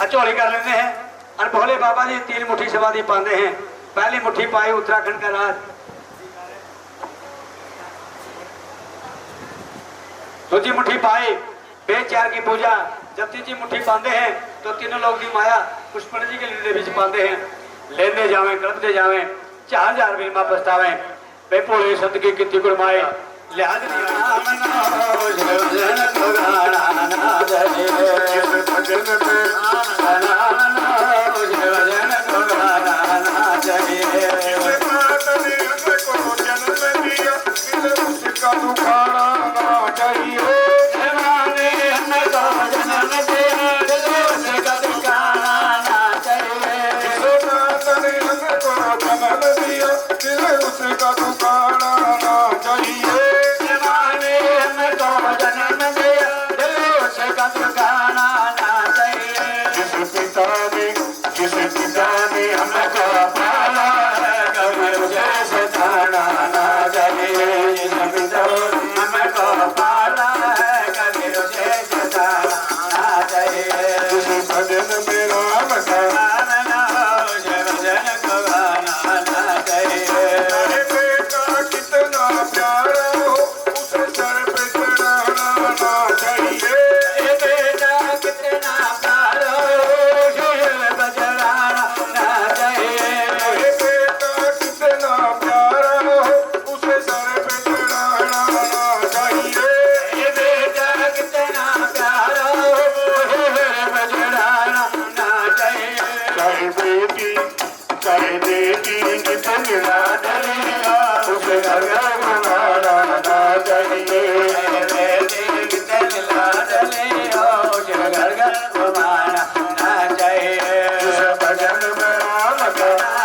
चोली कर लेते हैं और भोले बाबा जी 3 मुट्ठी समाधि पाते हैं। पहली मुट्ठी पाई उत्तराखंड का राज, दूसरी मुट्ठी पाई बेचार की पूजा, जब तीसरी मुट्ठी पाते हैं तो तीनों लोग की माया पुष्पन जी के लीडे बीच पाते हैं। लेने जावे कड़पते जावे, 4000 बीमा पछतावे, बे भोले संत की कितनी कुड़माई लिहाज भजन में राम का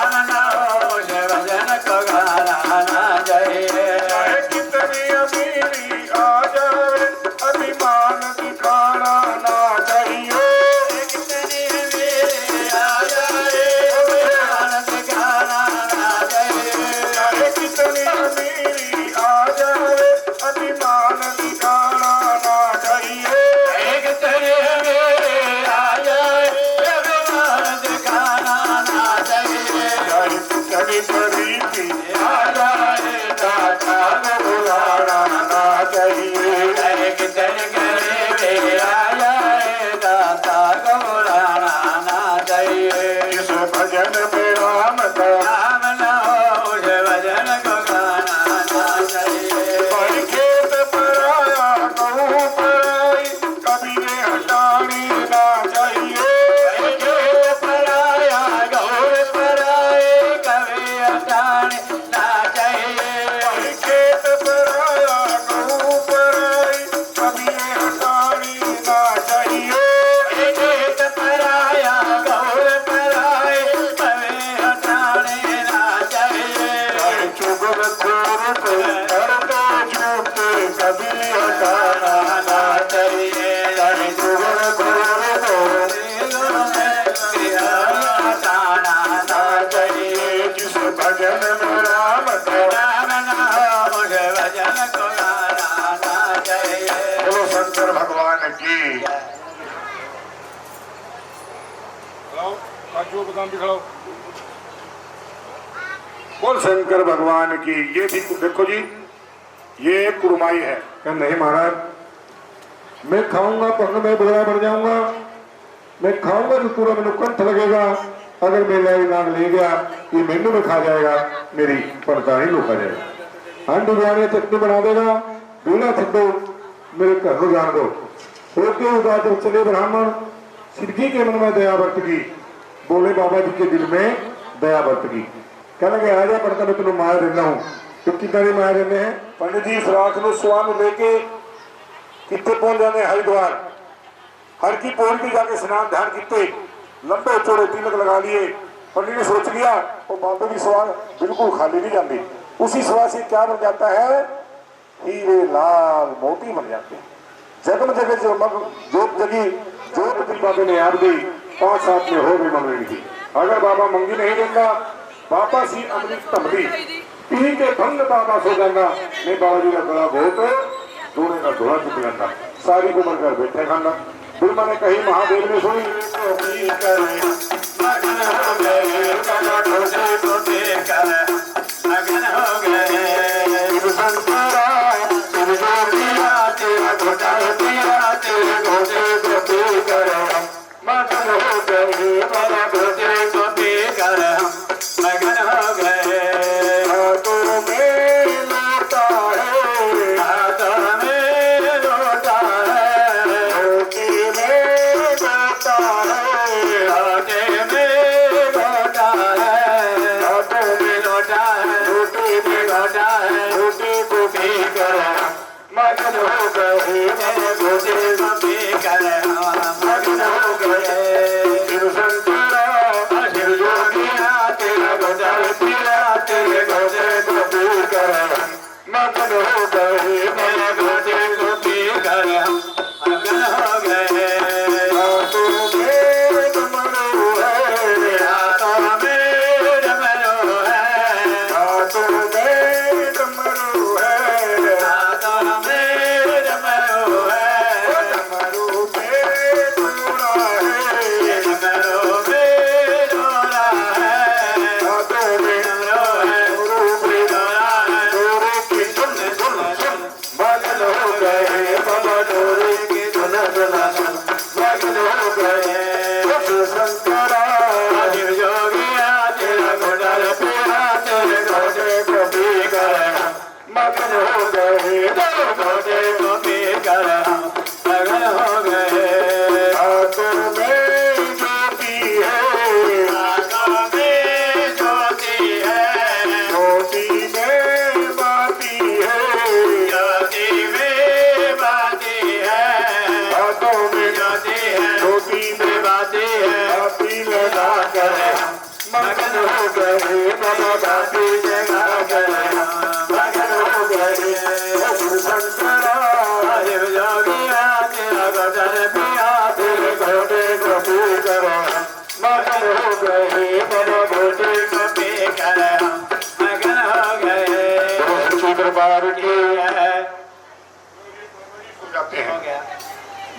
भगवान की। काजू बादाम भी खिलाओ। बोल शंकर भगवान की। ये भी देखो जी, ये कुरमाई है। नहीं महाराज, मैं खाऊंगा तो मैं बुरा बन जाऊंगा। मैं खाऊंगा तो पूरा मैंने कंठ लगेगा। अगर मेरा नाग ले गया ये मेनू में खा जाएगा, मेरी पड़तानी लो खा जाएगा। हांडी बयाने चटनी बना देगा। दूल्हा छो मेरे घर को जान दो। होके उदा जब चले ब्राह्मण, सिद्धि के मन में दया बरत गई। बोले बाबा जी के दिल में दया बरत गई। कहने लगे आ जा पड़ता, मैं तेन माया देना हूँ। तो कितना माया देने हैं पंडित जी। इस रात को स्वामी लेके कितने पहुंच जाने हरिद्वार। हर की पौड़ी पे जाके स्नान ध्यान किते, लंबे चौड़े तिलक लगा लिए। पंडित ने सोच लिया वो बाबे की सवाल बिल्कुल खाली नहीं जाती। उसी सवाल से क्या बन जाता है, हीरे लाल मोती बन जाते हैं। जगम जगह जोत जगी, जोत की बाबे ने याद दी। 5-7 में हो गई मंगनी की। अगर बाबा मंगी नहीं देता, बाबा सी अमृत तमरी पी के भंग बाबा सो जाना। नहीं बाबा जी का गला बहुत धोने का धोड़ा चुक जाता। सारी उम्र कर बैठे खाना। फिर मैंने कही महादेव ने सुनी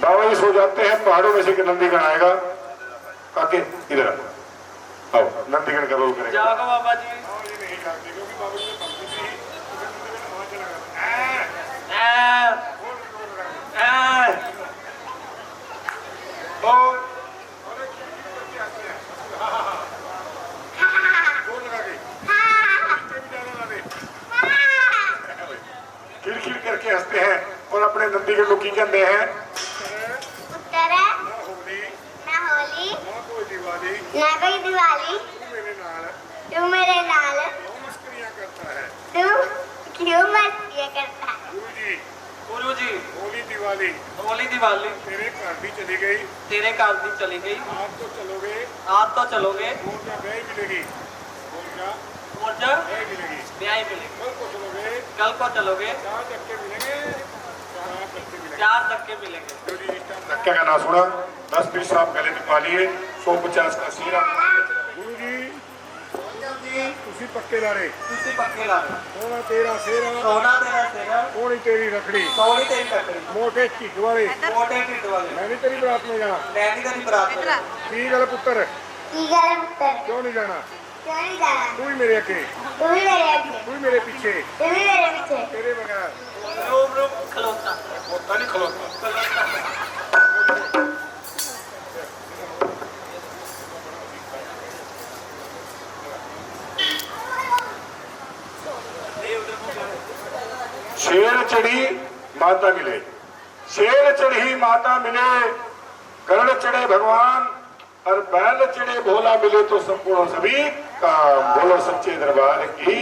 बाबा जी सो जाते हैं। पहाड़ों में से एक नंदीगण आएगा। काके इधर आओ, नंदीगण का रोल करेगा। जागो बाबा जी। नहीं जाते क्योंकि बाबा जी ने भक्ति थी। खिलखिल करके हंसते हैं और अपने नंदीगण को की कहते हैं, उत्तर है ना होली ना कोई दिवाली तू मेरे नाल तू क्यों मस्तियाँ करता है। गुरु जी होली दिवाली तेरे घर भी चली गई। आप तो चलोगे और क्या ब्याह मिलेगी। और जा मिलेगी। ब्याह मिलेगी। कल को चलोगे। 4 धक्के मिलेंगे। धक्के का ना सुना। 10 पीस आप गले में पा लिए। 150 का सीरा। गुरु जी ਤੁਸੀਂ ਪੱਕੇ ਲਾਰੇ ਤੁਸੀਂ ਪੱਕੇ ਲਾ ਲਓ। ਸੋਨਾ ਤੇਰਾ ਸੇਰਾ ਸੋਨਾ ਤੇਰਾ ਤੇਰਾ ਸੋਹਣੀ ਤੇਰੀ ਰੱਖੜੀ ਸੋਹਣੀ ਤੇਰੀ ਕੱਟੜੀ ਮੋਟੇ ਢਿੱਡ ਵਾਲੇ ਮੋਟੇ ਢਿੱਡ ਵਾਲੇ ਮੈਂ ਨਹੀਂ ਤੇਰੀ ਬਰਾਤ में ਜਾਣਾ ਮੈਂ ਨਹੀਂ ਤੇਰੀ ਬਰਾਤ में ਕੀ ਗੱਲ ਪੁੱਤਰ की गल पुत्र ਕਿਉਂ ਨਹੀਂ ਜਾਣਾ क्यों नहीं जाना ਤੂੰ ਹੀ ਮੇਰੇ ਅੱਗੇ तू भी मेरे आगे ਤੂੰ ਹੀ ਮੇਰੇ ਪਿੱਛੇ तू भी मेरे पीछे ਤੇਰੇ ਬਗੈਰ रूम रूम खलोता ਹੋਤਾ ਨਹੀਂ ਖਲੋਤਾ शेर चढ़ी माता मिले शेर चढ़ी माता मिले गरुड़ चढ़े भगवान और बैल चढ़े भोला मिले तो संपूर्ण सभी काम बोलो सच्चे दरबार की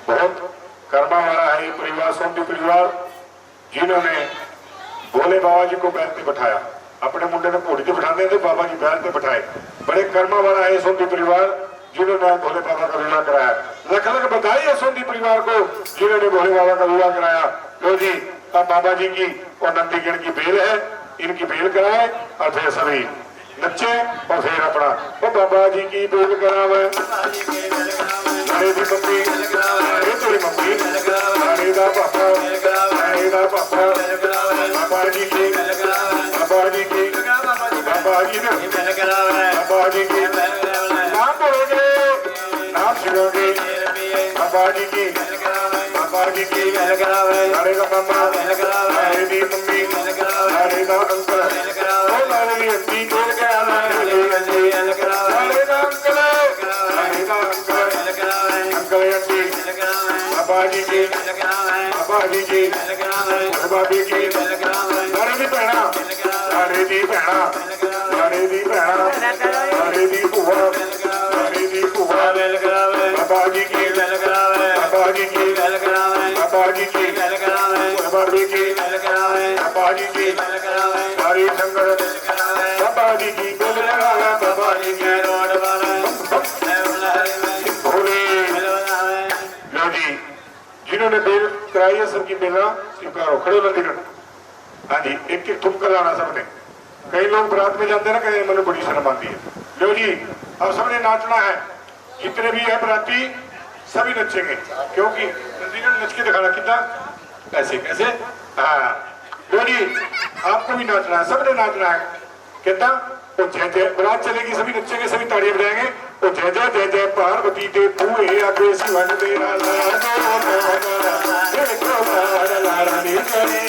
बहुत कर्मा वाला है ये परिवार सोमदी परिवार जिन्होंने भोले बाबा जी को बैल पे बिठाया अपने मुंडे ने घोड़ी पे बिठाते थे बाबा जी बैल पे बिठाए बड़े कर्मा वाला है सोमदी परिवार जिन्होंने भोले बाबा का विवाह कराया लख लख बधाई है सोमदी परिवार को जिन्होंने भोले बाबा का विवाह कराया। लो जी अब बाबा जी की और नंदीगढ़ की बेल है इनकी बेल कराए और फिर सभी नच्चे और फिर अपना वो बाबा जी की बेल करावे अरे दी मम्मी अरे तेरी मम्मी अरे दा पापा अरे दा पापा बाबा जी की बाबा जी की बाबा जी ने बाबा जी की नाम बोलोगे नाम सुनोगे बाबा जी की बाबा जी की अरे का मामा अरे दी मम्मी अरे दा अंकल ओ लाली अंटी बेल करावे अरे दा अंकल अरे दा अंकल अंकल अंटी बाबा जी की बाबा जी की बाबी की अरे दी भैणा अरे दी भैणा अरे दी भैणा अरे दी भूआ अरे दी भूआ बाबा जी की बाबा जी की बाबा जी की बाबी की बाबा जी की हरी शंकर बाबा जी की बेल लगावे बाबा जी की भोले लो जी जिन्होंने बेल कराई है सबकी बेला स्वीकारो खड़े हो दिन हाँ जी एक एक ठुमका लाना सबने कई लोग बरात में जाते हैं ना कहीं मन बड़ी शर्म आती है। लो जी अब सबने नाचना है जितने भी है बराती सभी नचेंगे क्योंकि नच के दिखाना कितना ऐसे कैसे हाँ लो जी आपको भी नाचना है सबने नाचना है कितना तो जय जय बरात चलेगी सभी नचेंगे सभी ताड़ियां बजाएंगे तो जय जय पार्वती दे पूरे आगे शिवन तेरा रानी करे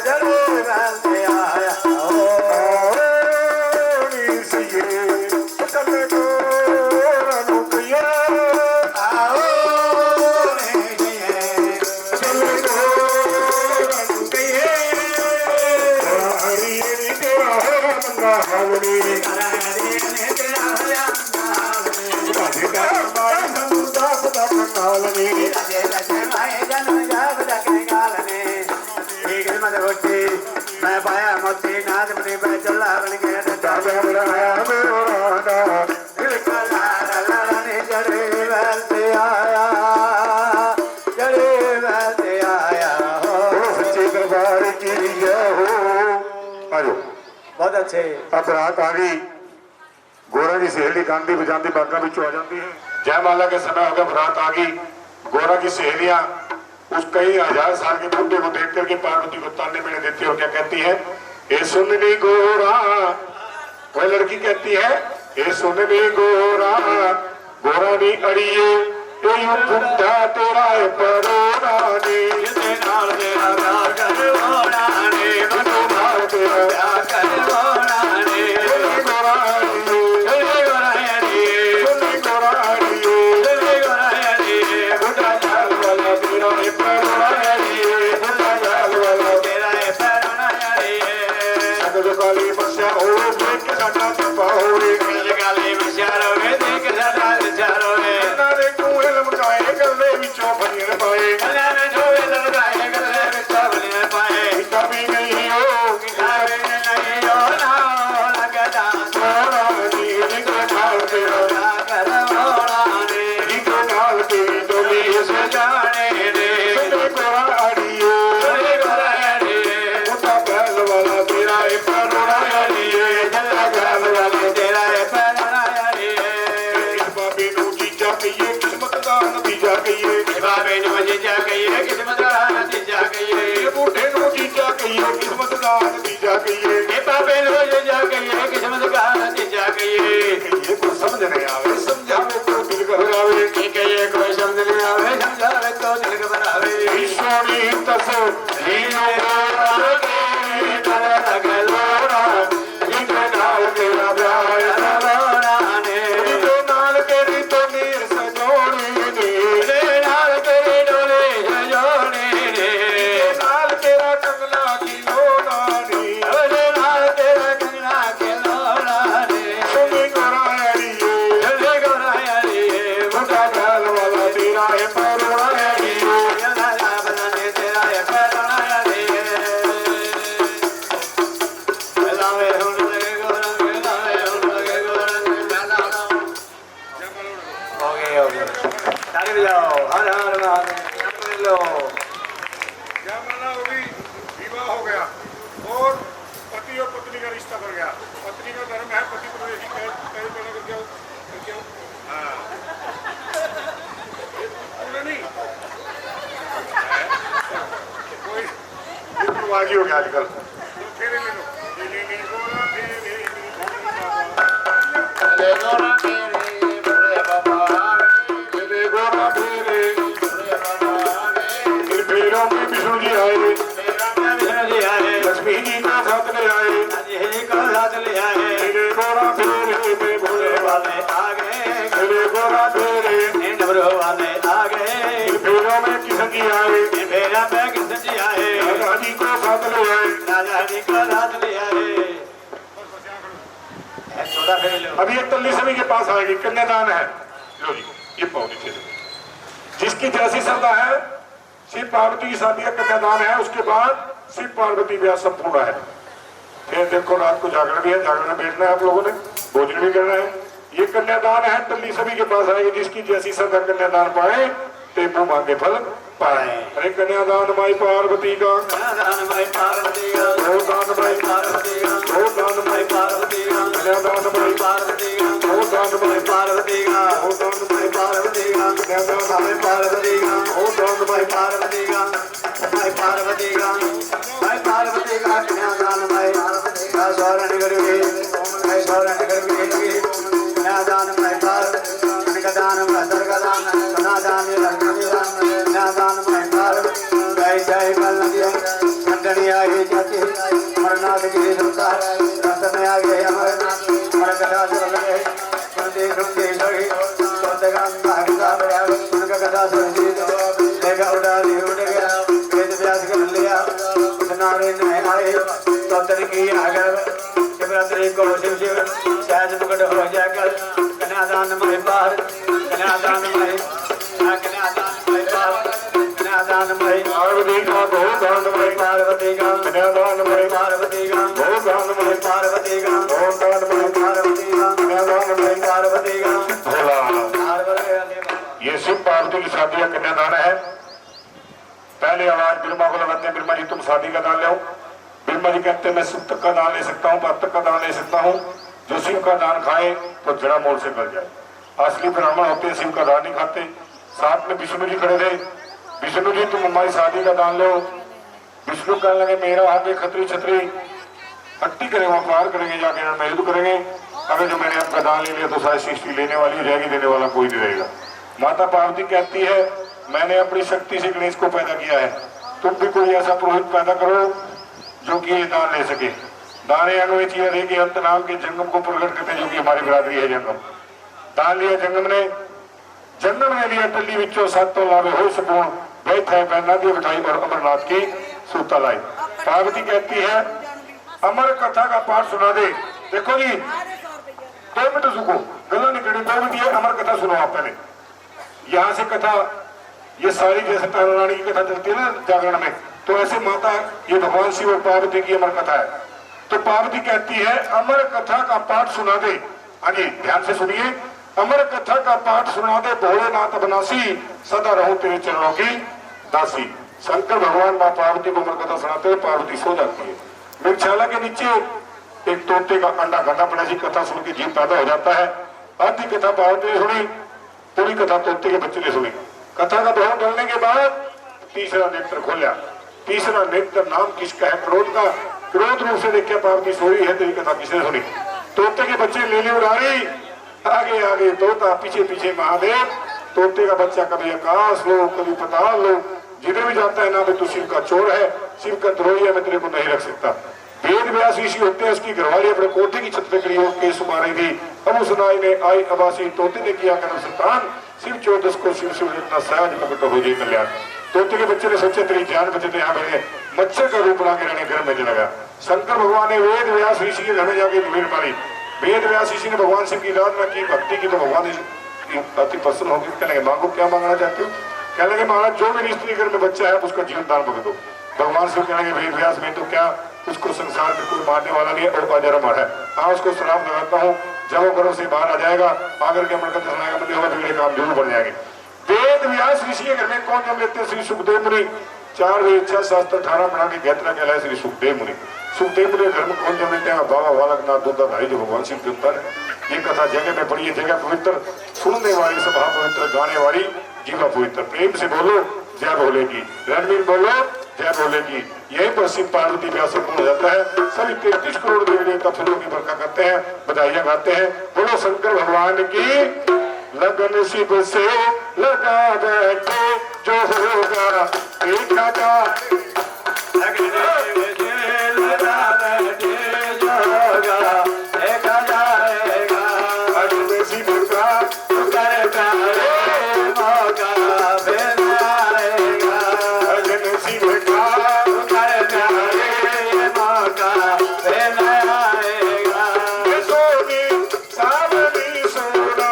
जय गालनी राजे राजे माए जन्म जाब जाके गालने एक मत होती मैं पाया मोती नाद बनी पे चला बन के राजा बनाया मेरा दिल का लाने जड़े वैसे आया जड़े वैसे आया हो सच्चे दरबार की जय हो। आजो बहुत अच्छे। अब रात आ गई, गोरा की सहेली गांधी बजाती बागा बिचों आ जाती है। जयमाला के समय अगर रात आ गई, गोरा की सहेलियां उस कई हजार साल के बुढ़े को देख करके पार्वती को ताने मेने देती है और क्या कहती है, ए सुननी गोरा। वह लड़की कहती है, ए सुननी गोरा, गोरा नी अड़िए बुढ़ा तेरा परोरानी नाल तेरा प्यार कर गोराने मनो मार तेरा प्यार कर गोराने गोरानी गोरानी गोरानी गोरानी बुढ़ा जाल वाला तेरा परोरानी बुढ़ा जाल वाला तेरा पैरानी सगल काली बस्या हो देख साडा पाओरे गाली मशारो में देख सदा चारों में नारे कुएं लमकाए गले विचों भनियन पाए गले में झोले लगाए गले में चावल पाए कभी नहीं हो किनारे नहीं हो ना लगदा गोरानी निको नाल तेरा कर गोराने निको नाल तेरी डोली से जाने दे गोराड़िए गोरानी बुढ़ा बैल वाला तेरा परोरानी जल्ला जाल वाले तेरा पैरानी बाबे नू जीजा कहिए किस्मत दा नतीजा कहिए बाबे ने मुझे जा कहिए किस्मत का नतीजा कहिए बूढ़े नू जीजा कहिए किस्मत दा नतीजा कहिए ये बाबे ने मुझे जा कहिए किस्मत का नतीजा कहिए ये कुछ समझ नहीं आवे समझावे तो दिल घबरावे की कहिए कोई शब्द नहीं आवे समझावे तो दिल घबरावे सोनी तस हीनो रागे तल लगलोरा जिनके नाल तेरा प्यार गोराने जिनके नाल तेरी तो नीर सजोनी तेरे नाल तेरे डोले जोड़े रे नाल तेरा कंगना की लोनानी तेरे नाल तेरा कंगना के लोला रे सोनी गोराड़िए जल्दी गोरानी बुढ़ा बैल वाला तेरा है परोरानी जल्ला बनाने तेरा पैरानी लावे हुन लगे गोरंग लावे हुन लगे गोरंग हो गए ताली बजाओ हर हर महादेव लो जयमाला हो गई, विवाह हो गया और पति और पत्नी का रिश्ता बढ़ गया। पत्नी का धर्म है पति परदेशी करके आओ। हाँ पूरा नहीं कोई दिमागी हो गया आजकल। तो फेरे ले लो गोरा फेरे गोरा तेरे बड़े बाबा फेरे गोरा फेरे बड़े बाबा फिर फेरों में विष्णु जी आए, मेरा मैं विष्णु जी आए लक्ष्मी जी का साथ ले आए। जी को साथ ले आए फेरे गोरा फेरे में भोले वाले आ गए फेरे गोरा फेरे डबरो वाले आ गए फिर फेरों में किशन जी आए, मेरा मैं किशन जी आए राजा जी को साथ ले आए। राजा जी को साथ ले आए 14 फेरे लो अभी एक तल्ली सभी के पास आएगी, कन्यादान है। लो जी ये पाओ नीचे से। जिसकी जैसी श्रद्धा है शिव पार्वती की शादी का कन्यादान है, उसके बाद शिव पार्वती ब्याह संपूर्ण है। फिर देखो रात को जागरण भी है, जागरण में बैठना है आप लोगों ने, भोजन भी करना है। ये कन्यादान है, तल्ली सभी के पास आएगी। जिसकी जैसी श्रद्धा कन्यादान पाए ते मुंह मांगे फल पाए। अरे कन्यादान माई पार्वती का, दान भाई पार्वती का ओ दान माई पार्वती का ओ दान माई पार्वती का कन्यादान माई पार्वती का ओ दान माई पार्वती का ओ दान माई पार्वती का कन्यादान भाई पार्वती का ओ दान माई पार्वती का भाई पार्वती का भाई पार्वती का कन्यादान भाई पार्वती का शरण करोगे भाई शरण करोगे कन्यादान भाई पार्वती कन्यादान भाई सर्गदान कन्यादान कन्यादान भाई पार्वती जय जय कलनिया खंडनी आगे जाती अमरनाथ की सुनता रतन आगे अमरनाथ अमर कथा सुन लगे सुनते सुनते सही सोतगंधा गंगा बड़ा उनका कथा सुनती लेगा उड़ा ली उड़ गया वेद व्यास कर लिया नारे नहीं आए तोतर की आगर शिवरात्रि को शिव शिव शायद मुकुट हो जाकर कन्यादान में पार कन्यादान में कन्यादान कन्यादानमय पार्वती का भोगानमय पार्वती का कन्यादानमय पार्वती का भोगानमय पार्वती का भोगानमय पार्वती का कन्यादानमय पार्वती का भोला। पार्वती ये शिव पार्वती की शादी का कन्यादान है। पहले आवाज बिरमा को लगाते हैं, बिरमा जी तुम शादी का दान लो। बिरमा जी कहते हैं मैं शिव तक का दान ले सकता हूँ, पाप तक का दान ले सकता हूँ। जो शिव का दान खाए तो जड़ा मोड़ से गल जाए। असली ब्राह्मण होते हैं, शिव का दान नहीं खाते। साथ में विष्णु जी खड़े थे। विष्णु जी तुम हमारी शादी का दान लो। विष्णु कहने लगे मेरा आगे खतरी छतरी हट्टी करेंगे, पार करेंगे, जाके मैं युद्ध करेंगे। अगर जो मैंने आपका दान ले लिया तो सारी सृष्टि लेने वाली हो जाएगी, देने वाला कोई नहीं रहेगा। माता पार्वती कहती है मैंने अपनी शक्ति से गणेश को पैदा किया है, तुम भी कोई ऐसा पुरोहित पैदा करो जो कि ये दान ले सके। दाने अनुचिया दे के अंत नाम के जंगम को प्रकट करते जो कि हमारी बरादरी है। जंगम दान लिया, जंगम ने लिया टल्ली विचो सातों लावे हो सपूर्ण बैठा है पहना दी बिठाई और अमरनाथ की सूता लाई। पार्वती कहती है अमर कथा का पाठ सुना दे। देखो जी 2 मिनट रुको, गला निकली 2 मिनट, ये अमर कथा सुनो आप पहले। यहाँ से कथा ये सारी जैसे तारा रानी की कथा चलती है ना जागरण में, तो ऐसे माता ये भगवान शिव और पार्वती की अमर कथा है। तो पार्वती कहती है अमर कथा का पाठ सुना दे। हाँ जी ध्यान से सुनिए, अमर कथा का पाठ सुना दे भोलेनाथ अविनाशी सदा रहूं तेरे चरणों की दासी। शंकर भगवान माँ पार्वती को अमर कथा सुनाते हुए पार्वती सो जाती है। वृक्षाला के नीचे एक तोते का अंडा गंदा पड़ा सी कथा सुन के जीव पैदा हो जाता है। आधी कथा पार्वती ने सुनी, पूरी कथा तोते के बच्चे ने सुनी। कथा का दोहन डलने के बाद तीसरा नेत्र खोला। तीसरा नेत्र नाम किसका है? क्रोध का। क्रोध रूप से देखा पार्वती सोई है, तेरी कथा किसने सुनी? तोते के बच्चे ले ली उड़ारी, आगे आगे तोता, पीछे पीछे महादेव। तोते का बच्चा कभी आकाश लो कभी पताल लो, जिधर भी जाता है ना भाई तू शिव का चोर है, शिव का द्रोही है, मैं तेरे को नहीं रख सकता। वेद व्यास ऋषि होते हैं, उसकी घरवाली अपने कोठे की छत पे खड़ी होकर सुना रही थी। अब उस नाई ने आई अबासी तोते ने किया कर्म संतान, शिव चौदस को शिव शिव जितना सहज प्रकट हो जाए कल्याण। तोते के बच्चे ने सोचा तेरी जान बचते यहाँ बैठे, मच्छर का रूप बना के रहने घर में चला गया। शंकर भगवान ने वेद व्यास ऋषि के घर में जाके भीड़ मारी। वेद व्यास ऋषि ने भगवान शिव की आराधना की, भक्ति की, तो भगवान अति प्रसन्न होकर कहने लगे मांगो क्या मांगना चाहते हो? कहने लगे महाराज जो मेरी स्त्री घर में बच्चा है उसका जीवन दान बता दो। भगवान शिव कहने लगे वेद व्यास में तो क्या, उसको संसार में कोई मारने वाला नहीं है और अजरम है। हाँ उसको श्राप लगाता हूँ, जब वो घरों से बाहर आ जाएगा आकर के अमरकंठ सुनाएगा मंदिर होगा, बिगड़े काम जरूर बन जाएंगे। वेद व्यास ऋषि के घर में कौन जन्म लेते हैं? श्री सुखदेव मुनि। 4 वेद 6 शास्त्र 18 बना के गैत्रा कहलाए श्री सुखदेव मुनि। सुखदेव मुनि घर में कौन जन्म लेते हैं? बाबा बालकनाथ दूधा भाई जो भगवान शिव देवता है। ये कथा जगह में पड़ी है, जगह पवित्र, सुनने वाली सभा पवित्र, गाने वाली जीवा पवित्र। प्रेम से बोलो जय भोले की, रणवीर बोलो जय भोले की। यही पर शिव पार्वती व्यास से पूर्ण हो जाता है। सभी 33 करोड़ देवी देवता फूलों की बरखा करते हैं, बधाइयां गाते हैं। बोलो शंकर भगवान की। लगन शिव से लगा बैठे जो होगा देखा जा, लगन शिव से लगा बैठे जो होगा देखा जाएगा। लगन शिव का करता रे मौका फिर आएगा। लगन शिव का करता रे मौका फिर आएगा। सोनी सावनी सोना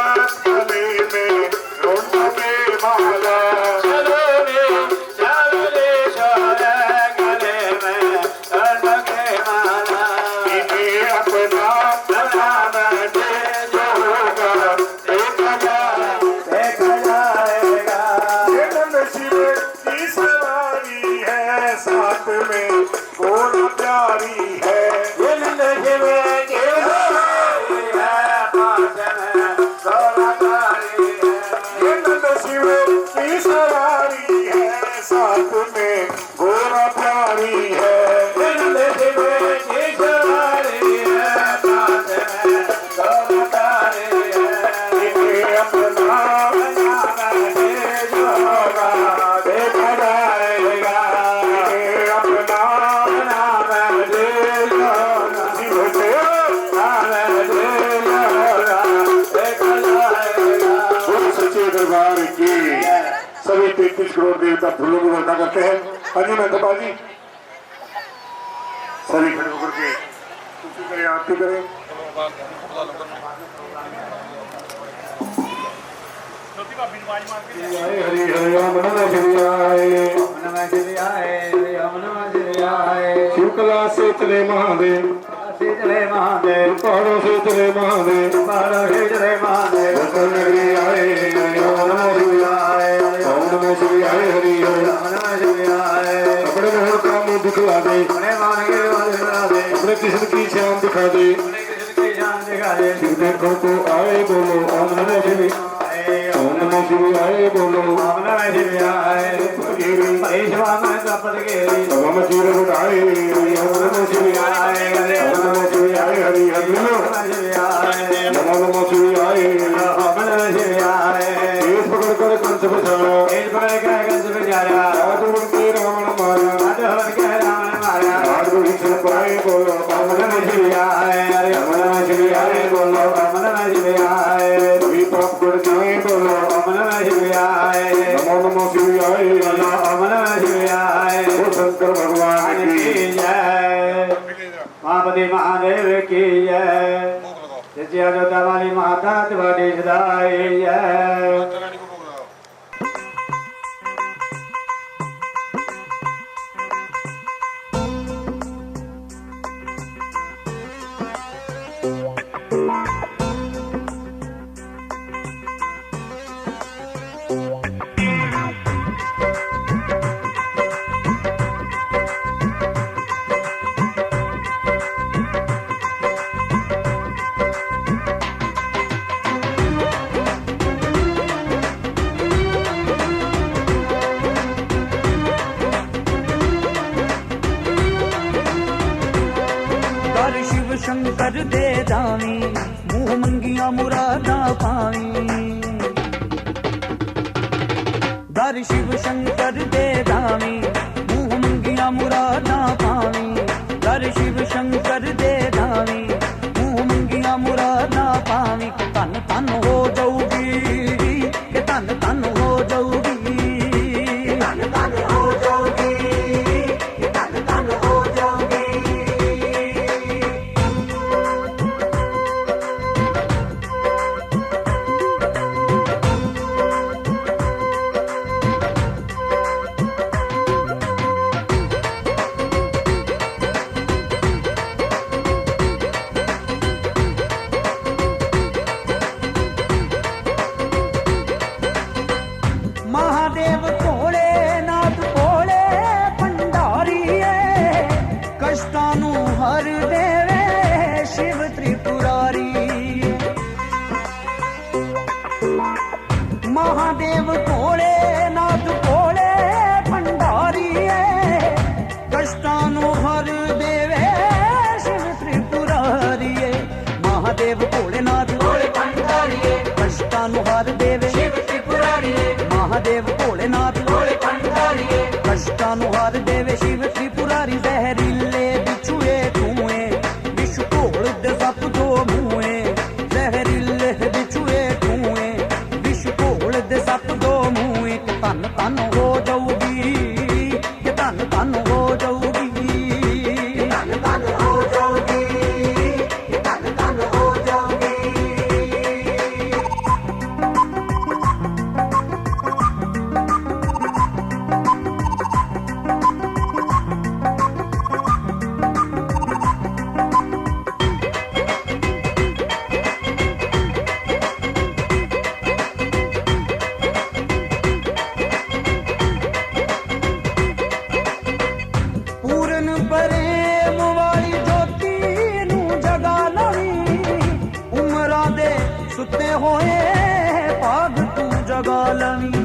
सभी 33 करोड़ देवता फूलों की वर्षा करते हैं। अजी महताबा जी सभी खड़े होकर के तुलसी करें, आरती करें। हरि हरि राम हरि आए नमः शिवाय हरि ओम नमः शिवाय शिव कला से चले महादेव से चले महादेव पहाड़ों से चले महादेव पहाड़ों से चले महादेव दर्शन नगरी आए हरि ओम नमः शिवाय ओम नमः शिवाय हरि ओम नमः शिवाय अपने मोहन का मुंह दिखला दे अपने मान के दिखला दे अपने किस्म की शान दिखा दे अपने किस्म की शान दिखा दे शिव देखो तो आए बोलो ओम नमः शिवाय ओम नमः शिवाय बोलो ओम नमः शिवाय परेशवान कपट गेरी ओम चीर उठाए ओम नमः शिवाय ओम नमः शिवाय हरि हरि नमः शिवाय नमो नमः शिवाय ओम नमः शिवाय केस पकड़ कर कंस बचाया एक पकड़ के कंस बचाया आज उड़ के रावण मारा आज हर के रावण मारा आज को शिक्षण पाए बोलो ओम नमः शिवाय ओम नमः शिवाय बोलो ओम नमः शिवाय सभी पाप कर जाए बोलो ओम नमः शिवाय नमो नमः शिवाय ओम नमः शिवाय ओ शंकर भगवान की जय महापति महादेव की जय जय जोता वाली माता तुम्हारी सदाई जय शिव शंकर दे दावी मुंह मंगिया मुरादा पावी दर शिव शंकर दे दावी मुंह मंगिया मुरादा पावी दर शिव शंकर दे दावी मुंह मंगिया मुरादा पावी के तन तन हो जाऊगी के तन तन हो जाऊगी तन तन हो जाऊगी के तन तन हो जाऊगी महादेव भोले नाथ भोले भंडारीए कष्टानु हर देवे शिव त्रिपुरारी महादेव भोले नाथ भोले भंडारीए कष्टानु हर देवे शिव त्रिपुरारीए महादेव भोलेनाथ भोले भंडारीए कष्टानु हर देवे शिव त्रिपुरारीए महादेव भोलेनाथ भोले भंडारीए कष्टानु हर देवे शिव त्रिपुरारी जहरीले बिछुए धुएं विश्व घोल दे सप दो मुएं जहरीले बिछुए धुएं विश्व घोल दे सप दो मुएं के तन तन हो जाऊगी के तन तन हो जाऊगी तन तन हो जाऊगी के तन तन हो जाऊगी पूरन प्रेम वाली ज्योति नू जगा लवी उमरा दे सुते होए पाग तू जगा लवी